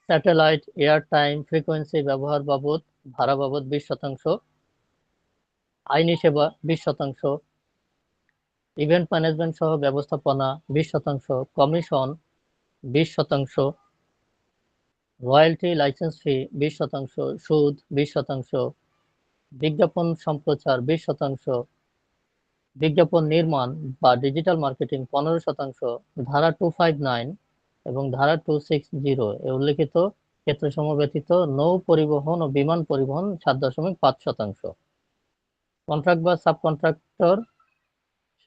স্যাটেলাইট, এয়ার টাইম, ফ্রিকোয়েন্সি ব্যবহার বাবদ, ভাড়া বাবদ 20%, আইনি সেবা 20%, ইভেন্ট ম্যানেজমেন্ট সহ ব্যবস্থাপনা 20%, কমিশন 20%, রয়্যালটি লাইসেন্স ফি 20%, সুদ 20%, বিজ্ঞাপন সম্প্রচার 20%, বিজ্ঞাপন নির্মাণ বা ডিজিটাল মার্কেটিং 15%, ধারা 259 এবং ধারা 260 এ উল্লেখিত ক্ষেত্রসমূহ ব্যতীত নৌ পরিবহন ও বিমান পরিবহন 7.5%, কন্ট্রাক্ট বা সাবকন্ট্রাক্টর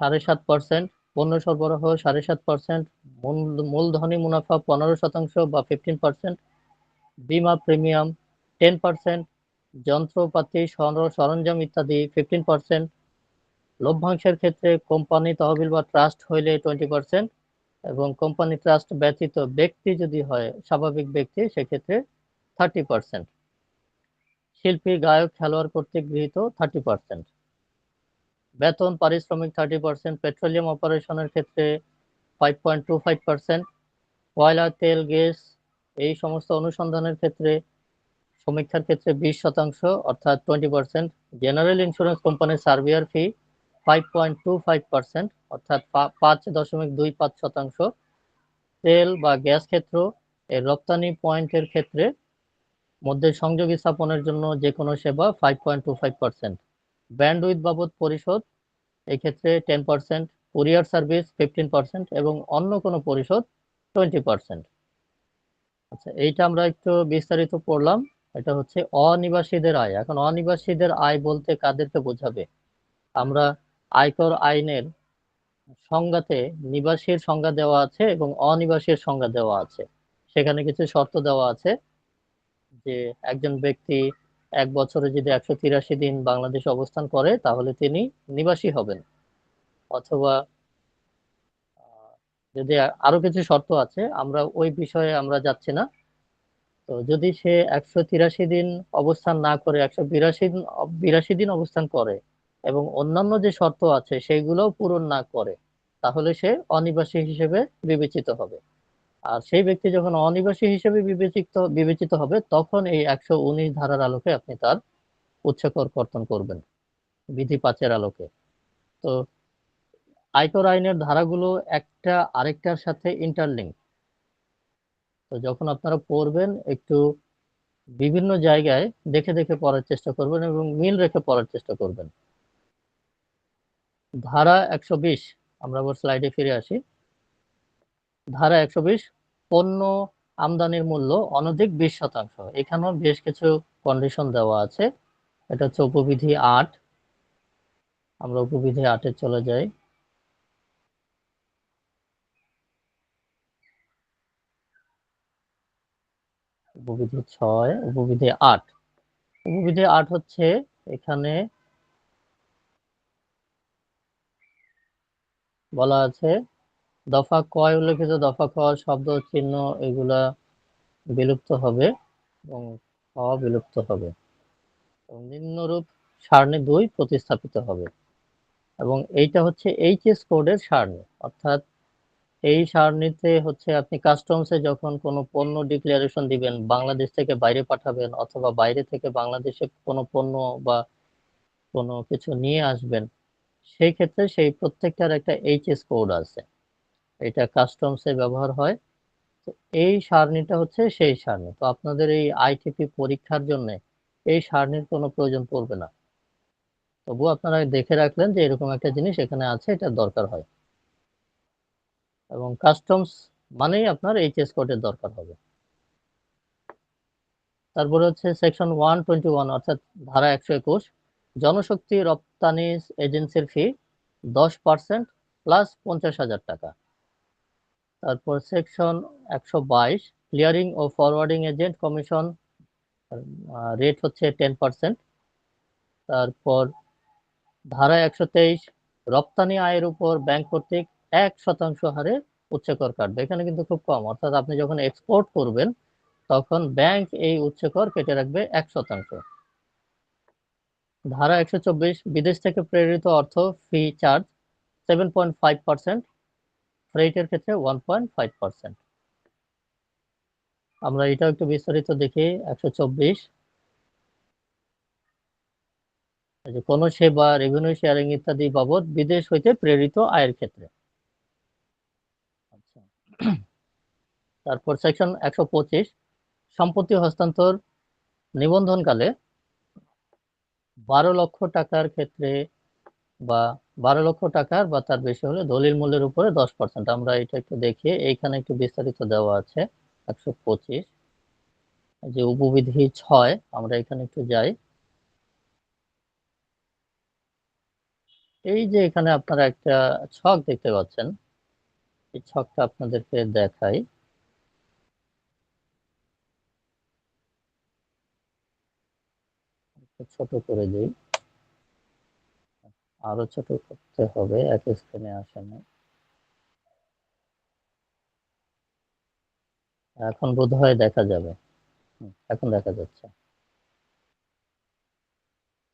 7.5%, পণ্য সরবরাহ 7.5%, মূলধনী মুনাফা 15% বা 15%, বীমা প্রিমিয়াম 10%, যন্ত্রপাতি সরঞ্জাম ইত্যাদি 15%, লভ্যাংশের ক্ষেত্রে কোম্পানি তহবিল বা ট্রাস্ট হইলে 20% এবং কোম্পানি ট্রাস্ট ব্যতীত ব্যক্তি যদি হয় স্বাভাবিক ব্যক্তি সেক্ষেত্রে 30%, শিল্পী গায়ক খেলোয়াড় কর্তৃক গৃহীত 30%, বেতন পারিশ্রমিক 30%, পেট্রোলিয়াম অপারেশনের ক্ষেত্রে 5.25%, কয়লা তেল গ্যাস এই সমস্ত অনুসন্ধানের ক্ষেত্রে সমীক্ষার ক্ষেত্রে 20% অর্থাৎ 20%, জেনারেল ইন্স্যুরেন্স কোম্পানির সার্ভেয়ার ফি 5.25% অর্থাৎ 5.25%, তেল বা গ্যাস ক্ষেত্র এর রপ্তানি পয়েন্টের ক্ষেত্রে মধ্যে সংযোগ স্থাপনের জন্য যে কোনো সেবা 5.25%, ব্যান্ডউইথ বাবদ পরিশোধ এই ক্ষেত্রে 10%, কুরিয়ার সার্ভিস 15% এবং অন্য কোনো পরিশোধ 20%। আচ্ছা, এইটা আমরা একটু বিস্তারিত পড়লাম। এটা হচ্ছে অনিবাসীদের আয়। এখন অনিবাসীদের আয় বলতে কাদেরকে বোঝাবে? আমরা আয়কর আইনের সংজ্ঞাতে নিবাসীর সংজ্ঞা দেওয়া আছে এবং অনিবাসীর সংজ্ঞা দেওয়া আছে। সেখানে কিছু শর্ত দেওয়া আছে যে একজন ব্যক্তি 1 বছরে যদি 183 দিন বাংলাদেশে অবস্থান করে তাহলে তিনি নিবাসী হবেন, অথবা যদি আরো কিছু শর্ত আছে আমরা ওই বিষয়ে আমরা যাচ্ছি না। তো যদি সে 183 দিন অবস্থান না করে 182 দিন অবস্থান করে এবং অন্যান্য যে শর্ত আছে সেইগুলোও পূরণ না করে তাহলে সে অনিবাসী হিসেবে বিবেচিত হবে। আর সেই ব্যক্তি যখন অনিবাসী হিসেবে বিবেচিত হবে তখন এই 119 ধারার আলোকে আপনি তার উচ্চকর কর্তন করবেন বিধি 5-এর আলোকে। তো আয়কর আইনের ধারাগুলো একটা আরেকটার সাথে ইন্টারলিঙ্ক। তো যখন আপনারা পড়বেন একটু বিভিন্ন জায়গায় দেখে দেখে পড়ার চেষ্টা করবেন এবং মিল রেখে পড়ার চেষ্টা করবেন। ধারা 120, আমরা আবার স্লাইডে ফিরে আসি। ধারা 120, পণ্য আমদানির মূল্য অনধিক 20%। এখানেও বেশ কিছু কন্ডিশন দেওয়া আছে। এটা হচ্ছে উপবিধি 8। আমরা উপবিধি 8-এ চলে যাই। উপবিধি 6, উপবিধি 8। উপবিধি 8 হচ্ছে এখানে বলা আছে দফা কয় উল্লেখিত দফা ক শব্দ চিহ্ন এগুলা বিলুপ্ত হবে এবং খ বিলুপ্ত হবে এবং নিম্নরূপ সারণী 2 প্রতিস্থাপিত হবে। এবং এইটা হচ্ছে এইচএস কোডের সারণী, অর্থাৎ এই সারণীতে হচ্ছে আপনি কাস্টমসে যখন কোনো পণ্য ডিক্লারেশন দিবেন, বাংলাদেশ থেকে বাইরে পাঠাবেন অথবা বাইরে থেকে বাংলাদেশে কোনো পণ্য বা কোনো কিছু নিয়ে আসবেন, সেই ক্ষেত্রে সেই প্রত্যেকটার একটা এইচএস কোড আছে, এটা কাস্টমসে ব্যবহার হয়। তো এই সারণীটা হচ্ছে সেই সারণী। তো আপনাদের এই আইটিপি পরীক্ষার জন্য এই সারণীর কোনো প্রয়োজন পড়বে না, তবুও আপনারা দেখে রাখলেন যে এরকম একটা জিনিস এখানে আছে, এটা দরকার হয়। এবং কাস্টমস মানেই আপনার এইচএস কোডের দরকার হবে। তারপরে হচ্ছে সেকশন 121 অর্থাৎ ধারা 121, জনশক্তি রপ্তানি এজেন্সির ফি 10% প্লাস 50,000 টাকা। তারপর সেকশন 122, ক্লিয়ারিং ও ফরওয়ার্ডিং এজেন্ট কমিশন রেট হচ্ছে 10%। তারপর ধারা 123, রপ্তানি আয়ের উপর ব্যাংক কর্তৃক 1% হারে উচ্চকর কাটবে। এখানে কিন্তু খুব কম, অর্থাৎ আপনি যখন এক্সপোর্ট করবেন তখন ব্যাংক এই উচ্চকর কেটে রাখবে 1%। ধারা 124, বিদেশ থেকে প্রেরিত অর্থ ফি চার্জ 7.5%, ফ্রেইটের ক্ষেত্রে 1.5%। আমরা এটাও একটু বিস্তারিত দেখি। 124 এই যে কোনো সেবা, রেভিনিউ শেয়ারিং ইত্যাদি বাবদ বিদেশ হইতে প্রেরিত আয়ের ক্ষেত্রে। আচ্ছা, তারপর সেকশন 125, সম্পত্তি হস্তান্তর নিবন্ধনকালে 12 লক্ষ টাকার ক্ষেত্রে বা 12 লক্ষ টাকার বা তার বেশি হলে দলিল মূল্যের উপরে 10%। আমরা এটা একটু দেখি, এইখানে একটু বিস্তারিত দেওয়া আছে 125 যে উপবিধি 6, আমরা এখানে একটু যাই। এই যে এখানে আপনারা একটা ছক দেখতে পাচ্ছেন, এই ছকটা আপনাদেরকে দেখাই। একটু ছোট করে দিই, আরো ছোট করতে হবে, এক স্ক্রিনে আসে না। এখন বোধহয় দেখা যাবে, এখন দেখা যাচ্ছে।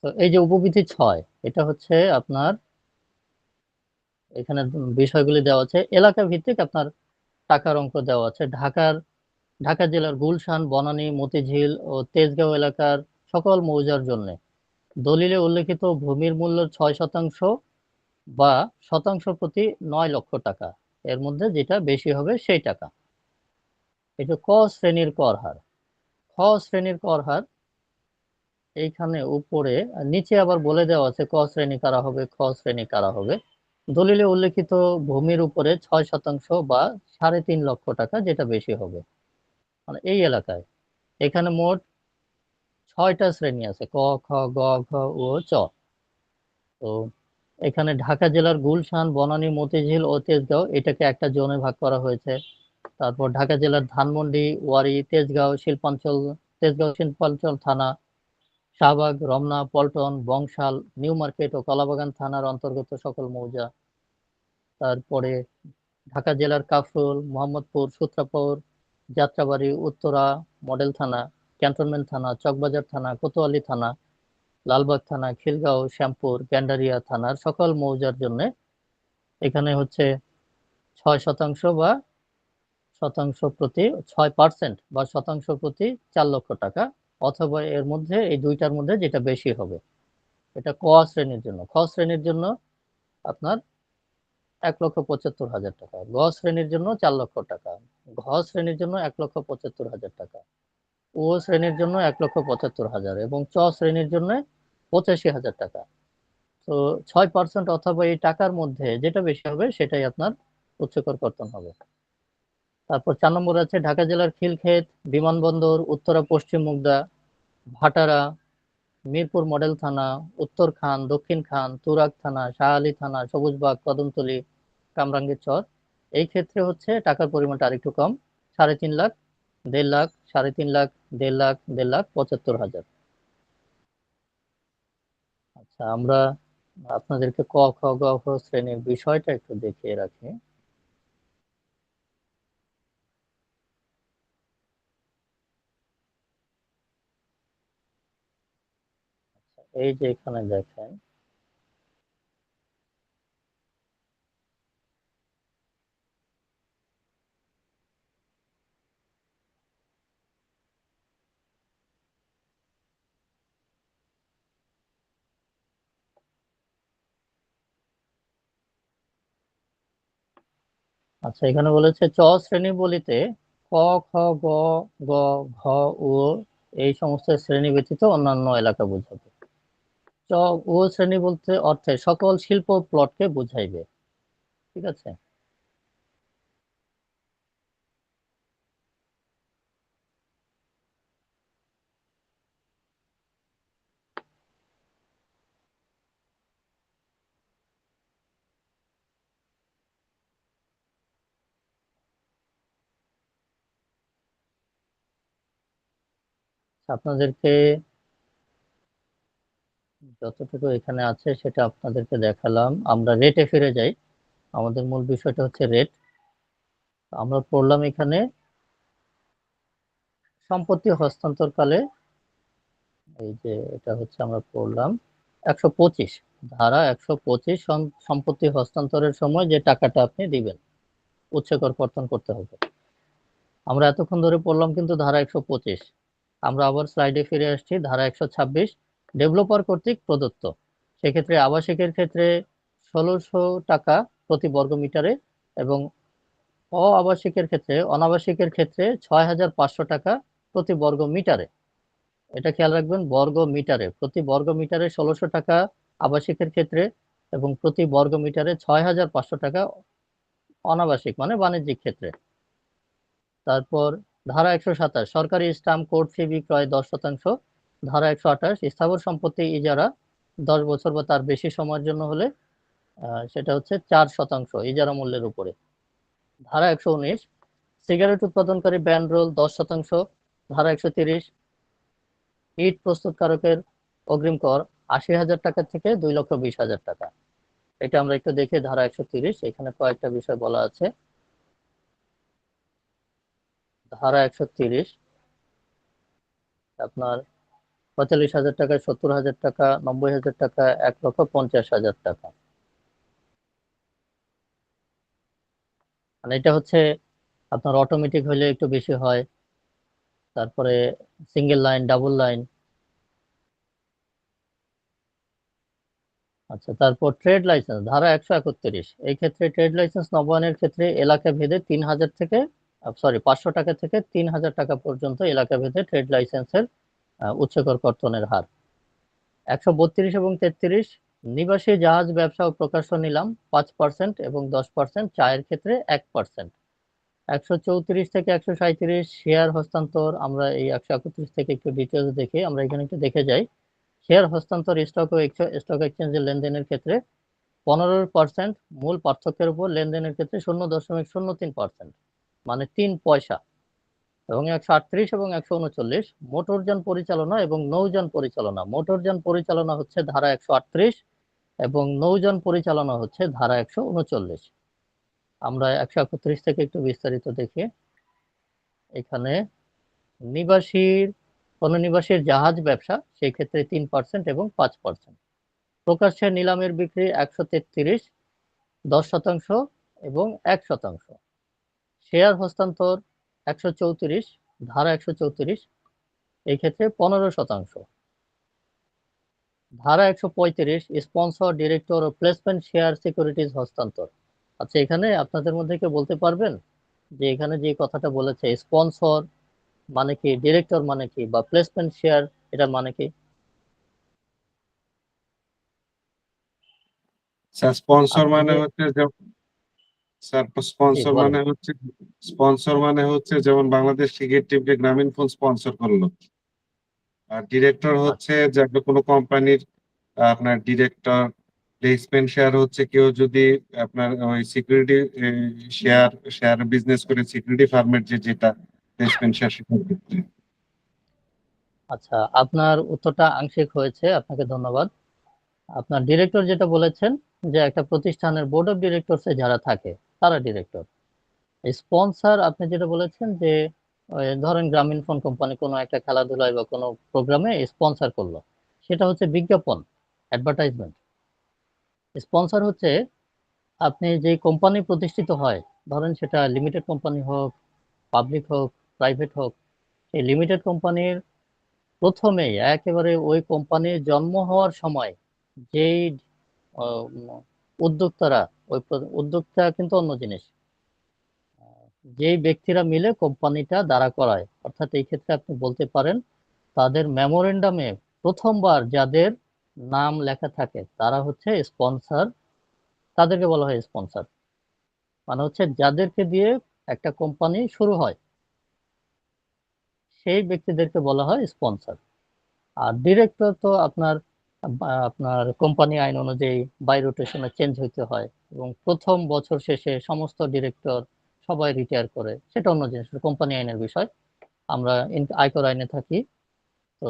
তো এই যে উপবিধি 6, এটা হচ্ছে আপনার এখানে বিষয়গুলি দেওয়া আছে। এলাকা ভিত্তিক আপনার টাকার অঙ্ক দেওয়া আছে। ঢাকা জেলার গুলশান, বনানী, মতিঝিল ও তেজগাঁও এলাকার সকল মৌজার জন্য দলিলে উল্লেখিত ভূমির মূল্য 6% বা শতাংশ প্রতি 9 লক্ষ টাকা, এর মধ্যে যেটা বেশি হবে সেই টাকা। এটা ক শ্রেণীর কর হার। খ শ্রেণীর কর হার এইখানে উপরে, নিচে আবার বলে দেওয়া আছে ক শ্রেণী কারা হবে, খ শ্রেণী কারা হবে। দলিলে উল্লেখিত ভূমির উপরে 6% বা 3.5 লক্ষ টাকা, যেটা বেশি হবে। মানে এই এলাকায় এখানে মোট 6টা শ্রেণী আছে, ক, খ, গ, ঘ ও চ। তো এখানে ঢাকা জেলার গুলশান, বনানী, মতিঝিল ও তেজগাঁও এটাকে একটা জোনে ভাগ করা হয়েছে। তারপর ঢাকা জেলার ধানমন্ডি, ওয়ারী, তেজগাঁও শিল্পাঞ্চল থানা, শাহবাগ, রমনা, পল্টন, বংশাল, নিউ মার্কেট ও কলাবাগান থানার অন্তর্গত সকল মৌজা। তারপরে ঢাকা জেলার কাফরুল, মোহাম্মদপুর, সূত্রাপুর, যাত্রাবাড়ি, উত্তরা মডেল থানা, ক্যান্টনমেন্ট থানা, চকবাজার থানা, কোতোয়ালি থানা, লালবাগ থানা, খিলগাঁও, শ্যামপুর, গ্যান্ডারিয়া থানার সকল মৌজার জন্য এখানে হচ্ছে 6% বা শতাংশ প্রতি 6% বা শতাংশ প্রতি 4 লক্ষ টাকা, অথবা এর মধ্যে এই দুইটার মধ্যে যেটা বেশি হবে। এটা ক শ্রেণীর জন্য। খ শ্রেণীর জন্য আপনার 1,75,000 টাকা, গ শ্রেণীর জন্য 4 লক্ষ টাকা, ঘ শ্রেণীর জন্য 1,75,000 টাকা, ও শ্রেণীর জন্য 1,75,000 এবং চ শ্রেণীর জন্য 85,000 টাকা। তো 6% অথবা এই টাকার মধ্যে যেটা বেশি হবে সেটাই আপনার উচ্চকর কর্তন হবে। তারপর 4 নম্বর আছে ঢাকা জেলার খিলক্ষেত, বিমানবন্দর, উত্তরা পশ্চিম মুগদা, ভাটারা, মিরপুর মডেল থানা, উত্তর খান, দক্ষিণ খান, তুরাগ থানা, শাহ আলী থানা, সবুজবাগ, কদমতলী, কামরাঙ্গীরচর। এই ক্ষেত্রে হচ্ছে টাকার পরিমাণটা আরেকটু কম, 3.5 লাখ, 1.5 লাখ, 3.5 লাখ, 1.5 লাখ, 1.5 লাখ 75,000। আচ্ছা, আমরা আপনাদেরকে ক, খ, গ, ঘ শ্রেণীর বিষয়টা একটু দেখিয়ে রাখি। এই যে এখানে দেখেন, আচ্ছা এখানে বলেছে চ শ্রেণী বলিতে ক, খ, গ, গ, ঘ ও এই সমস্ত শ্রেণী ব্যতীত অন্যান্য এলাকা বোঝাবে। চ ও শ্রেণী বলতে অর্থে সকল শিল্প প্লটকে বুঝাইবে। ঠিক আছে। আপনাদেরকে যতটুকু এখানে আছে সেটা আপনাদেরকে দেখালাম। আমরা রেটে ফিরে যাই। আমাদের মূল বিষয়টা হচ্ছে রেট। আমরা পড়লাম এখানে সম্পত্তি হস্তান্তরকালে, এই যে এটা হচ্ছে আমরা পড়লাম 125, ধারা 125, সম্পত্তি হস্তান্তরের সময় যে টাকাটা আপনি দিবেন, উচ্চকর কর্তন করতে হবে। আমরা এতক্ষণ ধরে পড়লাম কিন্তু ধারা 125। আমরা আবার স্লাইডে ফিরে আসছি, ধারা 126, ডেভেলপার কর্তৃক প্রদত্ত। সেক্ষেত্রে আবাসিকের ক্ষেত্রে ১৬০০ টাকা প্রতি বর্গ মিটারে এবং অনাবাসিকের ক্ষেত্রে ৬৫০০ টাকা প্রতি বর্গ মিটারে। এটা খেয়াল রাখবেন, বর্গ মিটারে, প্রতি বর্গ মিটারে ১৬০০ টাকা আবাসিকের ক্ষেত্রে এবং প্রতি বর্গ মিটারে ৬৫০০ টাকা অনাবাসিক মানে বাণিজ্যিক ক্ষেত্রে। তারপর ধারা ১২৭ সরকারি স্টাম্প কোড ফি বিক্রয় ১০%। ধারা ১২৮ স্থাবর সম্পত্তি ইজারা ১০ বছর বা তার বেশি সময়ের জন্য হলে সেটা হচ্ছে ৪% ইজারা মূল্যের উপরে। ধারা ১১৯ সিগারেট উৎপাদনকারী ব্যান্ড রোল ১০%। ধারা ১৩০ ইট প্রস্তুতকারকের অগ্রিম কর ৮০,০০০ টাকা থেকে ২,২০,০০০ টাকা। এটা আমরা একটু দেখি ধারা ১৩০, এখানে কয়েকটা বিষয় বলা আছে। ধারা ১৩০ আপনার ৪৫,০০০ টাকা, ৭০,০০০ টাকা, ৯০,০০০ টাকা, ১,৫০,০০০ টাকা। মানে এটা হচ্ছে আপনার অটোমেটিক হলে একটু বেশি হয়, তারপরে সিঙ্গেল লাইন, ডাবল লাইন। আচ্ছা, তারপর ট্রেড লাইসেন্স ধারা ১৩১, এই ক্ষেত্রে ট্রেড লাইসেন্স নবায়নের ক্ষেত্রে এলাকা ভেদে ৩,০০০ থেকে ৫০০ টাকা থেকে ৩,০০০ টাকা পর্যন্ত এলাকা ভেদে ট্রেড লাইসেন্সের উচ্চকর কর্তনের হার। ১৩২ এবং ৩৩ নিবাসী জাহাজ ব্যবসা ও প্রকাশন নিলাম ৫% এবং 10%, চায়ের ক্ষেত্রে 1%। ১৩৪ থেকে ১৩৭ শেয়ার হস্তান্তর, আমরা এই ১৩১ থেকে একটু ডিটেলস দেখি, আমরা এখানে একটু দেখে যাই। শেয়ার হস্তান্তর স্টক ও স্টক এক্সচেঞ্জের লেনদেনের ক্ষেত্রে ১৫% মূল পার্থক্যের উপর লেনদেনের ক্ষেত্রে ০.০৩%, মানে ৩ পয়সা। এবং ১৩৮ এবং ১৩৯ মোটরযান পরিচালনা এবং নৌযান পরিচালনা। মোটরযান পরিচালনা হচ্ছে ধারা ১৩৮ এবং নৌযান পরিচালনা হচ্ছে ধারা ১৩৯। আমরা ১৩১ থেকে একটু বিস্তারিত দেখি। এখানে কোনো নিবাসীর জাহাজ ব্যবসা, সেই ক্ষেত্রে ৩% এবং 5%। প্রকাশ্যে নিলামের বিক্রি ১৩৩ 10% এবং 1%। শেয়ার হস্তান্তর ১৩৪ ধারা ১৩৪, এই ক্ষেত্রে 15%। ধারা ১৩৫ স্পন্সর, ডিরেক্টর ও প্লেসমেন্ট শেয়ার সিকিউরিটিজ হস্তান্তর। আচ্ছা, এখানে আপনাদের মধ্যে কেউ বলতে পারবেন যে এখানে যে কথাটা বলেছে স্পন্সর মানে কি, ডিরেক্টর মানে কি, বা প্লেসমেন্ট শেয়ার এটা মানে কি? স্যার স্পন্সর আপনি মানে যে হচ্ছে স্যার জি বলেন। স্পন্সর মানে হচ্ছে যেমন বাংলাদেশ ক্রিকেট টিমকে গ্রামীণ ফোন স্পন্সর করলো। আর ডিরেক্টর হচ্ছে যে আপনার কোনো কোম্পানির আপনার ডিরেক্টর। প্লেসমেন্ট শেয়ার হচ্ছে কেউ যদি আপনার ওই সিকিউরিটি শেয়ার বিজনেস করে সিকিউরিটি ফার্মের যেটা প্লেসমেন্ট শেয়ার সেটার ক্ষেত্রে। আচ্ছা, আপনার উত্তরটা আংশিক হয়েছে, আপনাকে ধন্যবাদ। আপনার ডিরেক্টর যেটা বলেছেন যে একটা প্রতিষ্ঠানের বোর্ড অফ ডিরেক্টরসে যারা থাকে তারা ডিরেক্টর। স্পন্সর আপনি যেটা বলেছেন যে ধরেন গ্রামীণ ফোন কোম্পানি কোনো একটা খেলাধুলায় বা কোনো প্রোগ্রামে স্পন্সর করলো, সেটা হচ্ছে বিজ্ঞাপন, অ্যাডভার্টাইজমেন্ট। স্পন্সর হচ্ছে আপনি যে কোম্পানি প্রতিষ্ঠিত হয়, ধরেন সেটা লিমিটেড কোম্পানি হোক, পাবলিক হোক, প্রাইভেট হোক, সেই লিমিটেড কোম্পানির প্রথমেই একেবারে ওই কোম্পানির জন্ম হওয়ার সময় যেই আহ, উদ্যোক্তারা, উদ্যোক্তা কিন্তু অন্য জিনিস, যেই ব্যক্তিরা মিলে কোম্পানিটা দাঁড়া করায়, অর্থাৎ এই ক্ষেত্রে আপনি বলতে পারেন তাদের মেমোরেন্ডামে প্রথমবার যাদের নাম লেখা থাকে তারা হচ্ছে স্পন্সর, তাদেরকে বলা হয় স্পন্সর। মানে হচ্ছে যাদেরকে দিয়ে একটা কোম্পানি শুরু হয় সেই ব্যক্তিদেরকে বলা হয় স্পন্সর। আর ডিরেক্টর তো আপনার কোম্পানি আইন অনুযায়ী বাই রোটেশনে চেঞ্জ হইতে হয় এবং প্রথম বছর শেষে সমস্ত ডিরেক্টর সবাই রিটায়ার করে, সেটা অন্য জিনিস, কোম্পানি আইনের বিষয়। আমরা আয়কর আইনে থাকি। তো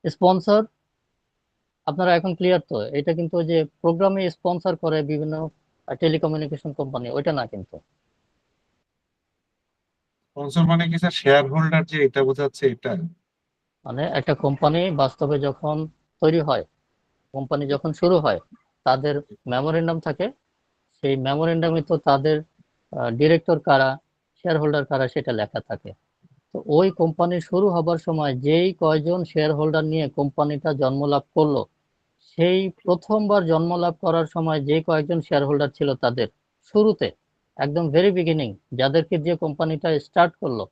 স্পন্সর আপনারা এখন ক্লিয়ার তো? এটা কিন্তু ওই যে প্রোগ্রামে স্পন্সর করে বিভিন্ন টেলিকমিউনিকেশন কোম্পানি, ওইটা না কিন্তু। স্পন্সর মানে কি স্যার শেয়ার হোল্ডার যে এটা বোঝাচ্ছে এটা? মানে একটা কোম্পানি বাস্তবে যখন তৈরি হয়, কোম্পানি যখন শুরু হয়, তাদের মেমোরেন্ডাম থাকে, সেই মেমোরেন্ডামে তো তাদের ডিরেক্টর কারা, শেয়ার হোল্ডার কারা সেটা লেখা থাকে। তো ওই কোম্পানি শুরু হবার সময় যেই কয়জন শেয়ার হোল্ডার নিয়ে কোম্পানিটা জন্ম লাভ করলো, সেই প্রথমবার জন্ম লাভ করার সময় যে কয়েকজন শেয়ার হোল্ডার ছিল তাদের শুরুতে একদম ভেরি বিগিনিং যাদেরকে দিয়ে কোম্পানিটা স্টার্ট করলো,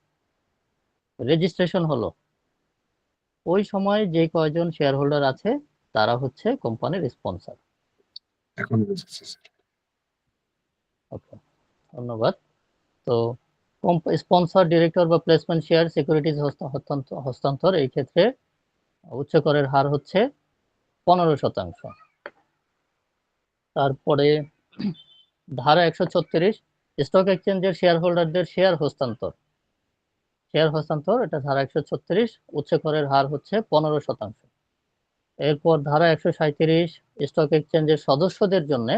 রেজিস্ট্রেশন হলো, ওই সময় যে কয়জন শেয়ার হোল্ডার আছে তারা হচ্ছে কোম্পানির স্পন্সর। এখন বুঝেছি স্যার। ওকে, ধন্যবাদ। তো স্পন্সর, ডিরেক্টর বা প্লেসমেন্ট শেয়ার, সিকিউরিটিজ হস্তান্তর এই ক্ষেত্রে উচ্চ করের হার হচ্ছে 15%। তারপরে ধারা 136 স্টক এক্সচেঞ্জের শেয়ার হোল্ডারদের শেয়ার হস্তান্তর, এটা ধারা 136 উচ্চ করের হার হচ্ছে 15%। এরপর ধারা 137 স্টক এক্সচেঞ্জের সদস্যদের জন্য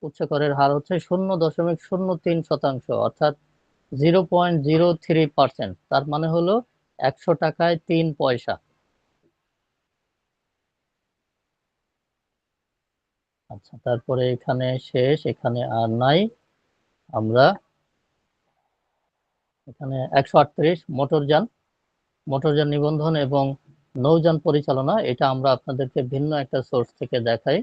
উচ্চ করের হার হচ্ছে 0.03%, অর্থাৎ 0.03%। তার মানে হলো 100 টাকায় 3 পয়সা। আচ্ছা, তারপরে এখানে শেষ, এখানে আর নাই। আমরা এখানে 138 মোটরযান নিবন্ধন এবং নৌযান পরিচালনা, এটা আমরা আপনাদেরকে ভিন্ন একটা সোর্স থেকে দেখাই।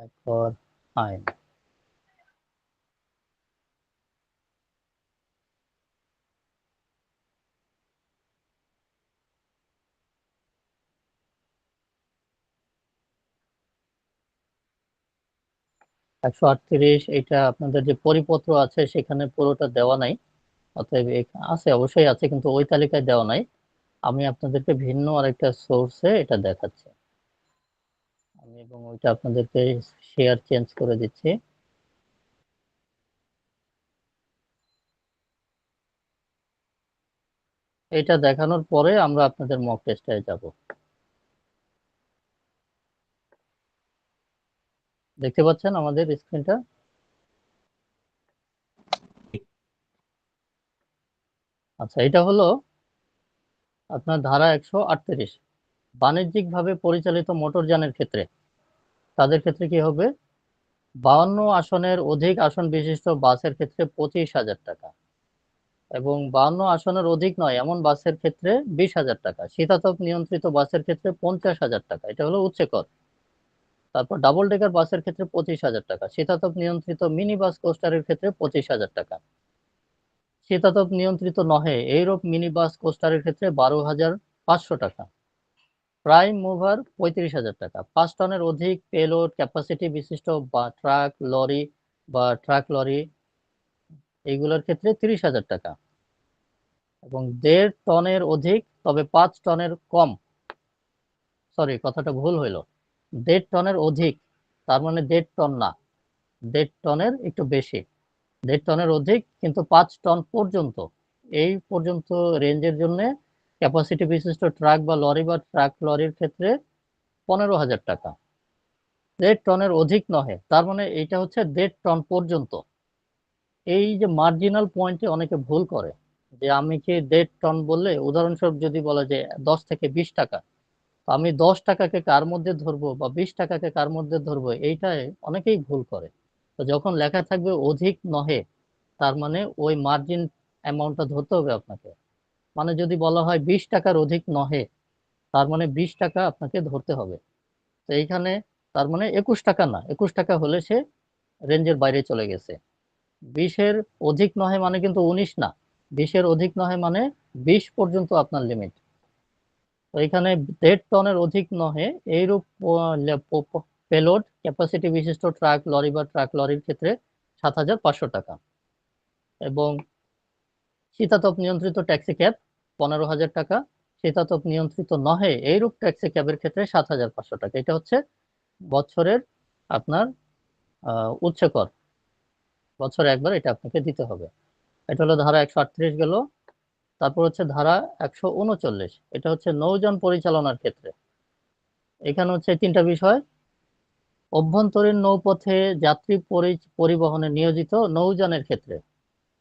আয়কর আইন, একশো 38, এটা আপনাদের যে পরিপত্র আছে সেখানে পুরোটা দেওয়া নাই, অতএব আছে, অবশ্যই আছে, কিন্তু ওই তালিকায় দেওয়া নাই। আমি আপনাদেরকে ভিন্ন আরেকটা সোর্সে এটা দেখাচ্ছি আমি, এবং ওইটা আপনাদেরকে শেয়ার চেঞ্জ করে দিচ্ছি। এটা দেখানোর পরে আমরা আপনাদের মক টেস্টে যাব। দেখতে পাচ্ছেন আমাদের স্ক্রিনটা? আচ্ছা, এটা হলো আপনার ধারা 138 বাণিজ্যিকভাবে পরিচালিত মোটরযানের ক্ষেত্রে। তাদের ক্ষেত্রে কি হবে? 52 আসনের অধিক আসন বিশিষ্ট বাসের ক্ষেত্রে 25,000 টাকা, এবং 52 আসনের অধিক নয় এমন বাসের ক্ষেত্রে 20,000 টাকা, শীতাতপ নিয়ন্ত্রিত বাসের ক্ষেত্রে 50,000 টাকা, এটা হলো উচ্চ কর। তারপর ডাবল ডেকার বাসের ক্ষেত্রে 25,000 টাকা, শীতাতপ নিয়ন্ত্রিত মিনি বাস কোস্টারের ক্ষেত্রে 25,000 টাকা, শীতাতপ নিয়ন্ত্রিত নহে এইরূপ মিনি বাস কোস্টারের ক্ষেত্রে 12,500 টাকা, প্রাইম মুভার 35,000 টাকা, 5 টনের অধিক পেলোড ক্যাপাসিটি বিশিষ্ট বা ট্রাক লরি এইগুলোর ক্ষেত্রে 30,000 টাকা, এবং 1.5 টনের অধিক তবে 5 টনের কম, সরি কথাটা ভুল হইল, 1.5 টনের অধিক, তার মানে 1.5 টন না, 1.5 টনের একটু বেশি, 1.5 টনের অধিক কিন্তু 5 টন পর্যন্ত, এই পর্যন্ত রেঞ্জের জন্য ক্যাপাসিটি বিশিষ্ট ট্রাক বা লরি বা ট্রাক লরির ক্ষেত্রে 15,000 টাকা। 1.5 টনের অধিক নহে, তার মানে এইটা হচ্ছে 1.5 টন পর্যন্ত। এই যে মার্জিনাল পয়েন্টে অনেকে ভুল করে, যে আমি কি 1.5 টন বললে, উদাহরণস্বরূপ যদি বলা যে 10 থেকে 20 টাকা, তো আমি 10 টাকাকে কার মধ্যে ধরবো বা 20 টাকাকে কার মধ্যে ধরবো, এইটাই অনেকেই ভুল করে। তো যখন লেখা থাকবে অধিক নহে, তার মানে ওই মার্জিন অ্যামাউন্টটা ধরতে হবে আপনাকে। মানে যদি বলা হয় 20 টাকার অধিক নহে, তার মানে 20 টাকা আপনাকে ধরতে হবে। তো এইখানে তার মানে 21 টাকা না, 21 টাকা হলে সে রেঞ্জের বাইরে চলে গেছে। 20-এর অধিক নহে মানে কিন্তু 19 না, 20-এর অধিক নহে মানে 20 পর্যন্ত আপনার লিমিট। তো এখানে 1.5 টনের অধিক নহে এইরূপ পেলোড ক্যাপাসিটি বিশিষ্ট ট্রাক লরি বা ট্রাক লরির ক্ষেত্রে 7,500 টাকা, এবং শীতাতপ নিয়ন্ত্রিত ট্যাক্সি ক্যাব 15,000 টাকা, শীতাতপ নিয়ন্ত্রিত নহে এইরূপ ট্যাক্সি ক্যাবের ক্ষেত্রে 7,500 টাকা। এটা হচ্ছে বছরের আপনার উচ্চ কর, বছরে একবার এটা আপনাকে দিতে হবে। এটা হলো ধারা 138 গেল। তারপর হচ্ছে ধারা 139, এটা হচ্ছে নৌযান পরিচালনার ক্ষেত্রে। এখানে হচ্ছে 3টা বিষয়। অভ্যন্তরীণ নৌপথে যাত্রী পরিবহনে নিয়োজিত নৌযানের ক্ষেত্রে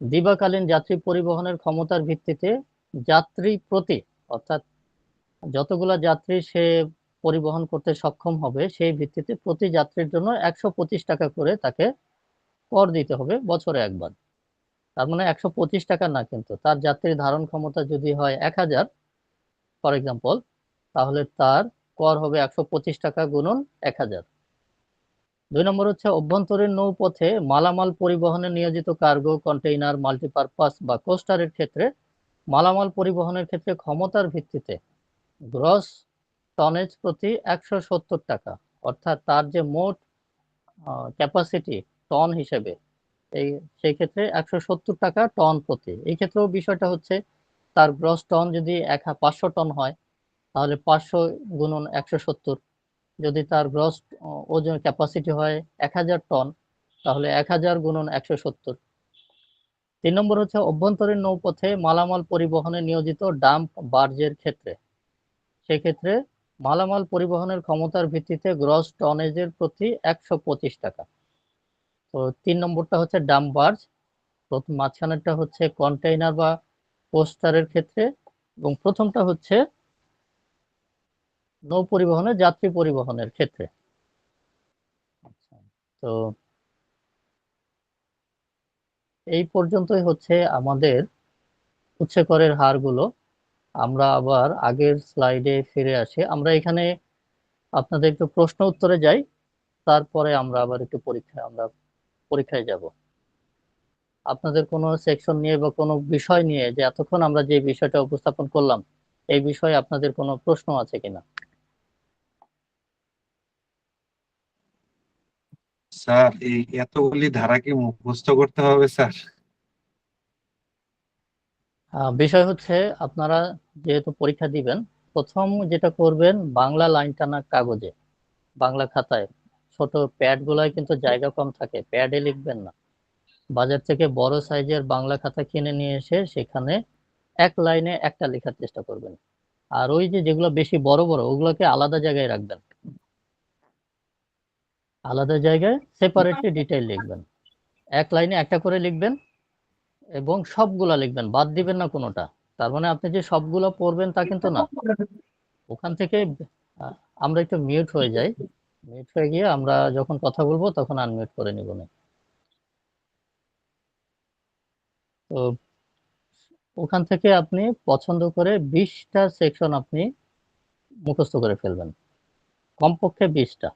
দিবাকালীন যাত্রী পরিবহনের ক্ষমতার ভিত্তিতে যাত্রী প্রতি, অর্থাৎ যতগুলা যাত্রী সে পরিবহন করতে সক্ষম হবে সেই ভিত্তিতে প্রতি যাত্রীর জন্য 125 টাকা করে তাকে কর দিতে হবে বছরে একবার। তার মানে 125 টাকা না, কিন্তু তার যাত্রীর ধারণ ক্ষমতা যদি হয় 1,000 ফর এক্সাম্পল, তাহলে তার কর হবে 125 টাকা গুণন 1000। 2 নম্বর হচ্ছে অভ্যন্তরীণ নৌপথে মালামাল পরিবহনে নিয়োজিত কার্গো, কন্টেইনার, মাল্টিপারপাস বা কোস্টারের ক্ষেত্রে মালামাল পরিবহনের ক্ষেত্রে ক্ষমতার ভিত্তিতে গ্রস টনেজ প্রতি 170 টাকা, অর্থাৎ তার যে মোট ক্যাপাসিটি টন হিসেবে, এই সেই ক্ষেত্রে 170 টাকা টন প্রতি। এই ক্ষেত্রেও বিষয়টা হচ্ছে তার গ্রস টন যদি 500 টন হয় তাহলে 500 গুণন 170। যদি তার গ্রস ওজন ক্যাপাসিটি হয় 1000 টন তাহলে 1000 গুণন 170। 3 নম্বর হচ্ছে অভ্যন্তরীণ নৌপথে মালামাল পরিবহনে নিয়োজিত ডাম্প বার্জের ক্ষেত্রে, সেক্ষেত্রে মালামাল পরিবহনের ক্ষমতার ভিত্তিতে গ্রস টনেজের প্রতি 125 টাকা। তো 3 নম্বরটা হচ্ছে ডাম্প বার্জ, মাঝখানেরটা হচ্ছে কন্টেইনার বা কোস্টারের ক্ষেত্রে, এবং প্রথমটা হচ্ছে নৌ পরিবহনে যাত্রী পরিবহনের ক্ষেত্রে। আচ্ছা, তো এই পর্যন্তই হচ্ছে আমাদের উৎসে করের হারগুলো। আমরা আবার আগের স্লাইডে ফিরে আসি। আমরা এখানে আপনাদের একটু প্রশ্ন উত্তরে যাই, তারপরে আমরা আবার একটু পরীক্ষায় যাব। আপনাদের কোনো সেকশন নিয়ে বা কোনো বিষয় নিয়ে, যে এতক্ষণ আমরা যে বিষয়টা উপস্থাপন করলাম, এই বিষয়ে আপনাদের কোনো প্রশ্ন আছে কিনা? স্যার এই এতগুলি ধারা কি মুখস্থ করতে হবে স্যার? বিষয় হচ্ছে আপনারা যেহেতু পরীক্ষা দিবেন, প্রথম যেটা করবেন, বাংলা লাইন টানা কাগজে, বাংলা খাতায়, ছোট প্যাড গুলায় কিন্তু জায়গা কম থাকে, প্যাডে লিখবেন না। বাজার থেকে বড় সাইজের বাংলা খাতা কিনে নিয়ে এসে সেখানে এক লাইনে একটা লেখার চেষ্টা করবেন। আর ওই যে যেগুলো বেশি বড় বড় ওগুলোকে আলাদা জায়গায় রাখবেন, আলাদা জায়গায় সেপারেটলি ডিটেইল লিখবেন। এক লাইনে একটা করে লিখবেন এবং সবগুলা লিখবেন, বাদ দিবেন না কোনোটা। তার মানে আপনি যে সবগুলো পড়বেন তা কিন্তু না। ওখান থেকে আহ, আমরা একটু মিউট হয়ে যাই, মিউট হয়ে গিয়ে আমরা যখন কথা বলবো তখন আনমিউট করে নিব না। তো ওখান থেকে আপনি পছন্দ করে 20টা সেকশন আপনি মুখস্থ করে ফেলবেন, কমপক্ষে 20টা।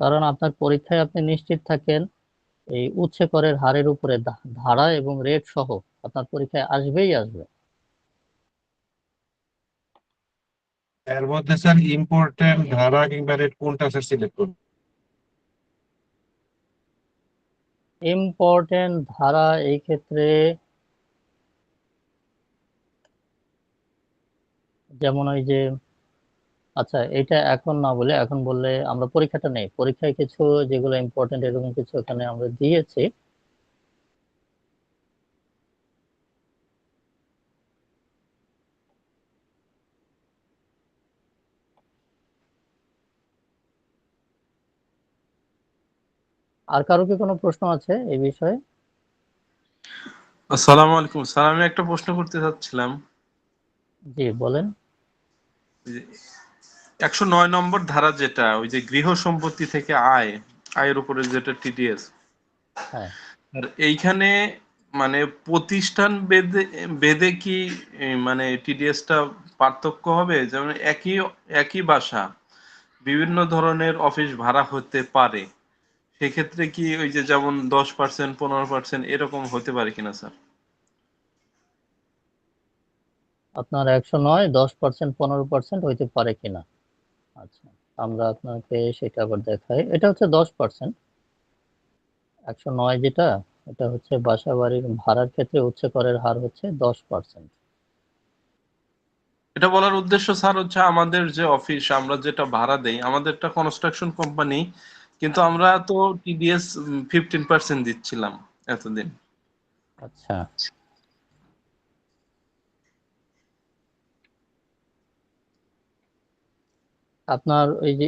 কারণ আপনার পরীক্ষায় আপনি নিশ্চিত থাকেন এই উৎসে করের হারের উপরে ধারা এবং রেট সহ আপনার পরীক্ষায় আসবেই আসবে। এর মধ্যে স্যার ইম্পর্টেন্ট ধারা কিংবা রেট কোনটা স্যার সিলেক্ট করব? ইম্পর্টেন্ট ধারা এই ক্ষেত্রে যেমন ওই যে, আচ্ছা এটা এখন না বলে, এখন বললে আমরা পরীক্ষাটা নেই, পরীক্ষায় কিছু যেগুলো ইম্পর্টেন্ট এরকম কিছু এখানে আমরা দিয়েছি। আর কারো কি কোনো প্রশ্ন আছে এই বিষয়ে? আসসালামু আলাইকুম স্যার, আমি একটা প্রশ্ন করতে চাচ্ছিলাম। জি বলেন। 109 নম্বর ধারা, যেটা ওই যে গৃহ সম্পত্তি থেকে আয়ের উপরে যেটা টিডিএস, হ্যাঁ, আর এইখানে মানে প্রতিষ্ঠান বেদে বেদে কি মানে টিডিএসটা পার্থক্য হবে? যেমন একই একই বাসা বিভিন্ন ধরনের অফিস ভাড়া হতে পারে, সেক্ষেত্রে কি ওই যে যেমন 10%, 15% এরকম হতে পারে কিনা স্যার? আপনার 109 10%, 15% হইতে পারে কিনা? আচ্ছা, আমরা আপনাকে সেটা আবার দেখাই। এটা হচ্ছে 10%। 109 যেটা, এটা হচ্ছে বাসা বাড়ির ভাড়ার ক্ষেত্রে উচ্চ করের হার হচ্ছে 10%। এটা বলার উদ্দেশ্য স্যার হচ্ছে, আমাদের যে অফিস আমরা যেটা ভাড়া দেই, আমাদেরটা কনস্ট্রাকশন কোম্পানি, কিন্তু আমরা তো টিডিএস 15% দিচ্ছিলাম এতদিন। আচ্ছা, আপনার ওই যে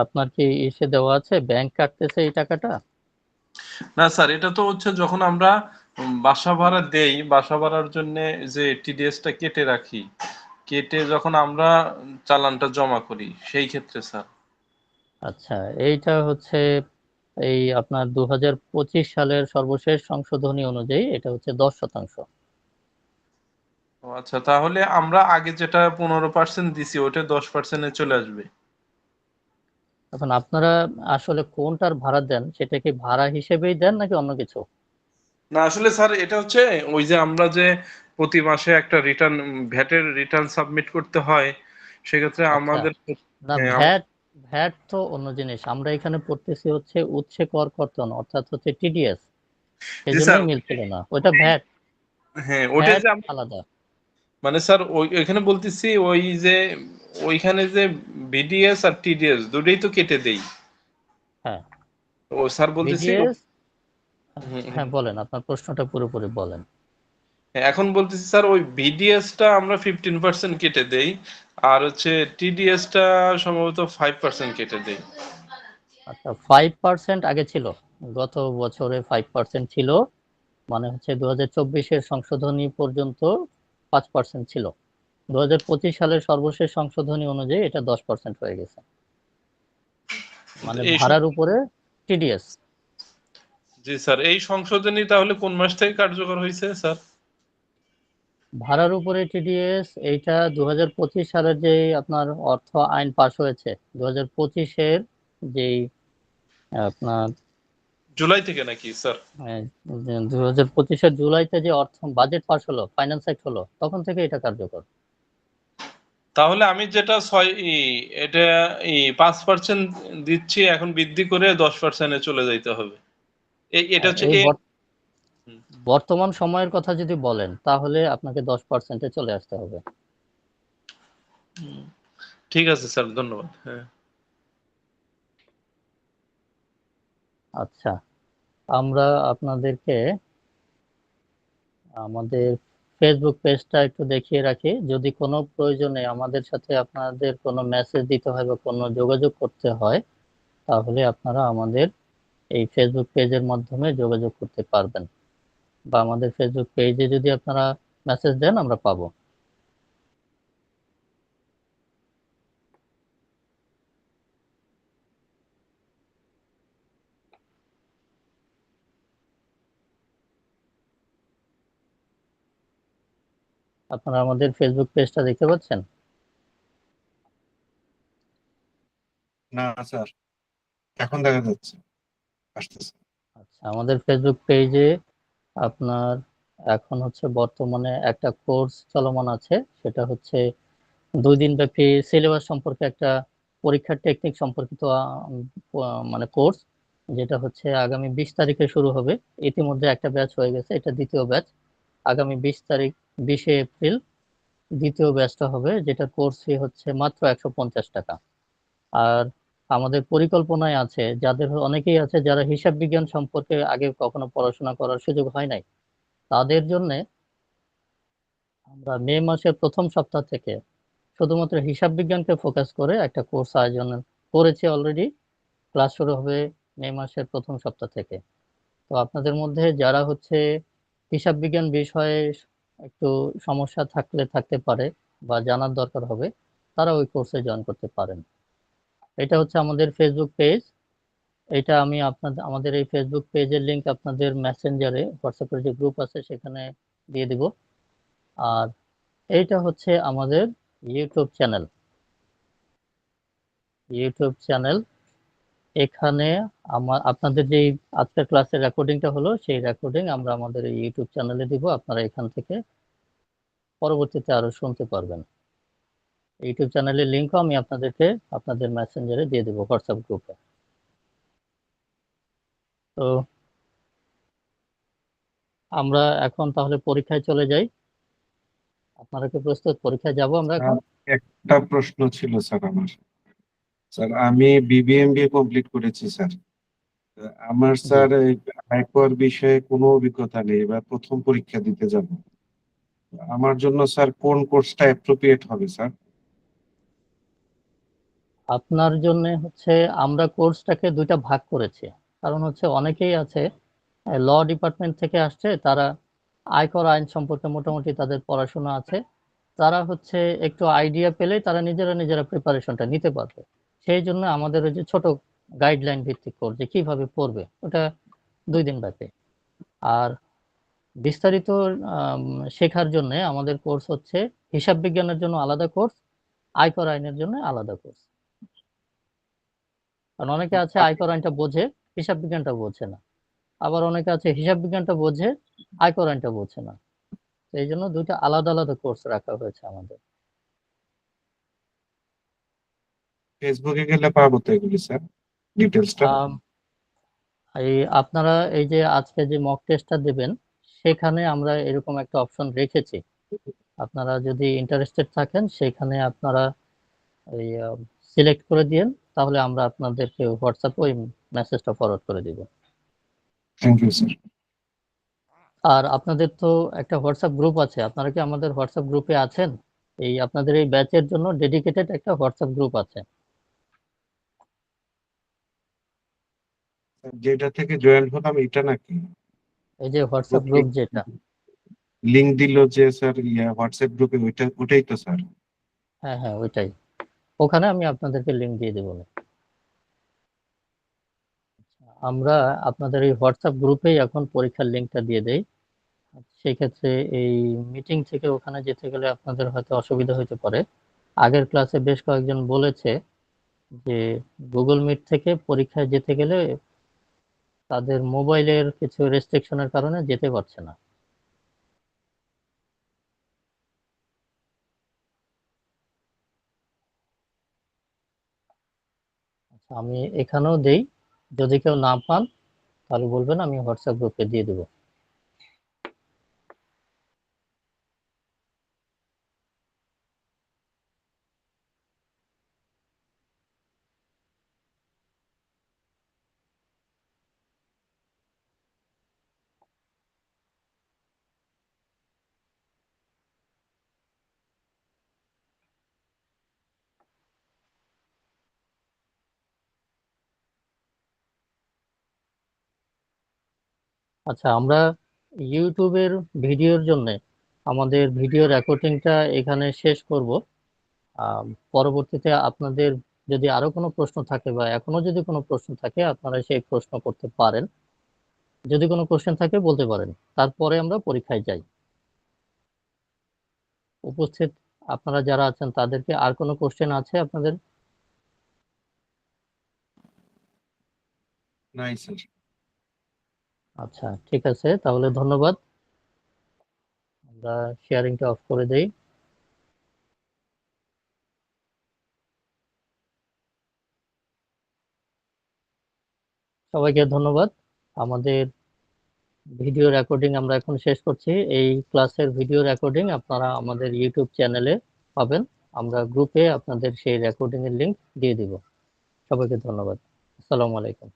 আপনার কি দেওয়া আছে, ব্যাংক কাটতেছে এই টাকাটা? না স্যার, এটা তো হচ্ছে যখন আমরা বাসা ভাড়া দেই, বাসা ভাড়ার জন্য যে টিডিএসটা কেটে রাখি, কেটে যখন আমরা চালানটা জমা করি সেই ক্ষেত্রে স্যার। আচ্ছা, এইটা হচ্ছে এই আপনার 2025 সালের সর্বশেষ সংশোধনী অনুযায়ী এটা হচ্ছে 10%। ও আচ্ছা, তাহলে আমরা আগে যেটা 15% দিছি ওটা 10% চলে আসবে। এখন আপনারা আসলে কোনটার ভাড়া দেন, সেটা কি ভাড়া হিসেবেই দেন নাকি অন্য কিছু? না আসলে স্যার এটা হচ্ছে ওই যে আমরা যে প্রতি মাসে একটা রিটার্ন, ভ্যাটের রিটার্ন সাবমিট করতে হয়, সেক্ষেত্রে আচ্ছা, আমাদের না হ্যাঁ, ভ্যাট, ভ্যাট তো অন্য জিনিস। আমরা এখানে পড়তেছি হচ্ছে উৎসে কর কর্তন, অর্থাৎ হচ্ছে টিডিএস। সেই জি স্যার, জন্যই মিলছিল না, ওইটা ভ্যাট। হ্যাঁ ওটা ভ্যাট যে আমরা আলাদা। মানে স্যার ওই এখানে বলতেছি ওই যে ওইখানে যে বিডিএস আর টিডিএস দুটোই তো কেটে দেই। হ্যাঁ, ও স্যার বলতেছি বিডিএস। হুম, হুম। হ্যাঁ বলেন, আপনার প্রশ্নটা পুরোপুরি বলেন। এখন বলতেছি স্যার ওই বিডিএসটা আমরা 15% কেটে দেই, আর হচ্ছে টিডিএসটা সম্ভবত 5% কেটে দেই। আচ্ছা, 5% আগে ছিল, গত বছরে 5% ছিল, মানে হচ্ছে 2024-এর সংশোধনী পর্যন্ত 5% ছিল। 2025 সালের সর্বশেষ সংশোধনী অনুযায়ী এটা 10% হয়ে গেছে, মানে এই ভাড়ার উপরে টিডিএস। জি স্যার, এই সংশোধনী তাহলে কোন মাস থেকে কার্যকর হয়েছে স্যার? ভাড়ার উপরে টিডিএস এইটা 2025 সালের যে আপনার অর্থ আইন পাশ হয়েছে, 2025-এর যেই আপনার জুলাই থেকে নাকি স্যার? 2025-এর জুলাইতে যে অর্থ বাজেট পাশ হলো, ফাইন্যান্স অ্যাক্ট হলো, তখন থেকে এটা কার্যকর। তাহলে আমি যেটা এটা 5% দিচ্ছি, এখন বৃদ্ধি করে 10% চলে যাইতে হবে। এটা হচ্ছে এই হুম, বর্তমান সময়ের কথা যদি বলেন তাহলে আপনাকে 10%-এ চলে আসতে হবে। হুম। ঠিক আছে স্যার, ধন্যবাদ। হ্যাঁ। আচ্ছা, আমরা আপনাদেরকে আমাদের ফেসবুক পেজটা একটু দেখিয়ে রাখি। যদি কোনো প্রয়োজনে আমাদের সাথে আপনাদের কোনো মেসেজ দিতে হয় বা কোনো যোগাযোগ করতে হয়, তাহলে আপনারা আমাদের এই ফেসবুক পেজের মাধ্যমে যোগাযোগ করতে পারবেন, বা আমাদের ফেসবুক পেজে যদি আপনারা মেসেজ দেন আমরা পাবো। আপনারা আমাদের ফেসবুক পেজটা দেখতে পাচ্ছেন? না স্যার, এখন দেখা যাচ্ছে, আসতেছে। আচ্ছা, আমাদের ফেসবুক পেজে আপনার এখন হচ্ছে বর্তমানে একটা কোর্স চলমান আছে। সেটা হচ্ছে 2 দিন ব্যাপী সিলেবাস সম্পর্কে একটা পরীক্ষার টেকনিক সম্পর্কিত মানে কোর্স, যেটা হচ্ছে আগামী 20 তারিখে শুরু হবে। ইতিমধ্যে একটা ব্যাচ হয়ে গেছে, এটা দ্বিতীয় ব্যাচ। আগামী 20 তারিখ, 20শে এপ্রিল দ্বিতীয় ব্যাচটা হবে, যেটা কোর্স ফি হচ্ছে মাত্র 150 টাকা। আর আমাদের পরিকল্পনায় আছে, যাদের অনেকেই আছে যারা হিসাব বিজ্ঞান সম্পর্কে আগে কখনো পড়াশোনা করার সুযোগ হয় নাই, তাদের জন্য আমরা মে মাসের প্রথম সপ্তাহ থেকে শুধুমাত্র হিসাব বিজ্ঞানকে ফোকাস করে একটা কোর্স আয়োজন করেছি অলরেডি। ক্লাস শুরু হবে মে মাসের প্রথম সপ্তাহ থেকে। তো আপনাদের মধ্যে যারা হচ্ছে হিসাব বিজ্ঞান বিষয়ে একটু সমস্যা থাকতে পারে বা জানার দরকার হবে, তারা ওই কোর্সে জয়েন করতে পারেন। এটা হচ্ছে আমাদের ফেসবুক পেজ। এটা আমি আমাদের এই ফেসবুক পেজের লিংক আপনাদের মেসেঞ্জারে, হোয়াটসঅ্যাপের যে গ্রুপ আছে সেখানে দিয়ে দিব। আর এইটা হচ্ছে আমাদের ইউটিউব চ্যানেল। ইউটিউব চ্যানেল, এখানে আপনাদের যে আজকের ক্লাসের রেকর্ডিংটা হলো, সেই রেকর্ডিং আমরা আমাদের এই ইউটিউব চ্যানেলে দিব। আপনারা এখান থেকে পরবর্তীতে আরো শুনতে পারবেন। ইউটিউব চ্যানেলের লিংকও আমি আপনাদেরকে আপনাদের মেসেঞ্জারে দিয়ে দেবো, হোয়াটসঅ্যাপ গ্রুপে। তো আমরা এখন তাহলে পরীক্ষায় চলে যাই। আপনারা কি প্রস্তুত? পরীক্ষায় যাব আমরা এখন। আর একটা প্রশ্ন ছিল স্যার আমার। স্যার আমি বিবিএমবিএ কমপ্লিট করেছি স্যার। আমার জি, স্যার এই আয়কর বিষয়ে কোনো অভিজ্ঞতা নেই, এবার প্রথম পরীক্ষা দিতে যাব। আমার জন্য স্যার কোন কোর্সটা অ্যাপ্রোপ্রিয়েট হবে স্যার? আপনার জন্য হচ্ছে আমরা কোর্সটাকে দুইটা ভাগ করেছি। কারণ হচ্ছে অনেকেই আছে ল ডিপার্টমেন্ট থেকে আসছে, তারা আয়কর আইন সম্পর্কে মোটামুটি তাদের পড়াশোনা আছে, তারা হচ্ছে একটু আইডিয়া পেলেই তারা নিজেরা নিজেরা প্রিপারেশনটা নিতে পারবে। সেই জন্য আমাদের ওই যে ছোট গাইডলাইন ভিত্তিক কোর্স, যে কিভাবে পড়বে, ওটা 2 দিন ব্যাপী। আর বিস্তারিত শেখার জন্য আমাদের কোর্স হচ্ছে হিসাব বিজ্ঞানের জন্য আলাদা কোর্স, আয়কর আইনের জন্য আলাদা কোর্স। কারণ অনেকে আছে আয়কর আইনটা বোঝে, হিসাব বিজ্ঞানটা বোঝে না। আবার অনেকে আছে হিসাব বিজ্ঞানটা বোঝে, আয়কর আইনটা বোঝে না। এই জন্য দুইটা আলাদা আলাদা কোর্স রাখা হয়েছে আমাদের। ফেসবুকে গেলে পাবো তো এগুলি স্যার, ডিটেলসটা। এই আপনারা এই যে আজকে যে মক টেস্টটা দেবেন, সেখানে আমরা এরকম একটা অপশন রেখেছি। আপনারা যদি ইন্টারেস্টেড থাকেন সেখানে আপনারা এই সিলেক্ট করে দিয়েন, তাহলে আমরা আপনাদেরকে হোয়াটসঅ্যাপে ওই মেসেজটা ফরওয়ার্ড করে দিব। Thank you sir. আর আপনাদের তো একটা হোয়াটসঅ্যাপ গ্রুপ আছে, আপনারা কি আমাদের হোয়াটসঅ্যাপ গ্রুপে আছেন? এই আপনাদের এই ব্যাচের জন্য ডেডিকেটেড একটা হোয়াটসঅ্যাপ গ্রুপ আছে। যেটা থেকে জয়েন হলাম এটা নাকি? এই যে হোয়াটসঅ্যাপ গ্রুপ যেটা, লিংক দিল যে স্যার হোয়াটসঅ্যাপ গ্রুপে, ওটাই তো স্যার? হ্যাঁ হ্যাঁ ওইটাই। ওখানে আমি আপনাদেরকে লিংক দিয়ে দেবো। আমরা আপনাদের এই হোয়াটসঅ্যাপ গ্রুপেই এখন পরীক্ষার লিঙ্কটা দিয়ে দেই। সেই ক্ষেত্রে এই মিটিং থেকে ওখানে যেতে গেলে আপনাদের হয়তো অসুবিধা হতে পারে। আগের ক্লাসে বেশ কয়েকজন বলেছে যে গুগল মিট থেকে পরীক্ষায় যেতে গেলে তাদের মোবাইলের কিছু রেস্ট্রিকশনের কারণে যেতে পারছে না। আচ্ছা, আমি এখানেও দেই, যদি কেউ না পান তাহলে বলবেন, আমি হোয়াটসঅ্যাপ গ্রুপে দিয়ে দেবো। আচ্ছা, আমরা ইউটিউবের ভিডিওর জন্য আমাদের ভিডিও রেকর্ডিংটা এখানে শেষ করব। পরবর্তীতে আপনাদের যদি আরো কোনো প্রশ্ন থাকে বা এখনো যদি কোনো প্রশ্ন থাকে, আপনারা সেই প্রশ্ন করতে পারেন। যদি কোনো কোশ্চেন থাকে বলতে পারেন, তারপরে আমরা পরীক্ষায় যাই। উপস্থিত আপনারা যারা আছেন তাদেরকে আর কোনো কোশ্চেন আছে আপনাদের? নাই স্যার। আচ্ছা ঠিক আছে, তাহলে ধন্যবাদ। আমরা শেয়ারিংটা অফ করে দেই। সবাইকে ধন্যবাদ। আমাদের ভিডিও রেকর্ডিং আমরা এখন শেষ করছি। এই ক্লাসের ভিডিও রেকর্ডিং আপনারা আমাদের ইউটিউব চ্যানেলে পাবেন। আমরা গ্রুপে আপনাদের সেই রেকর্ডিং এর লিংক দিয়ে দিব। সবাইকে ধন্যবাদ। আসসালামু আলাইকুম।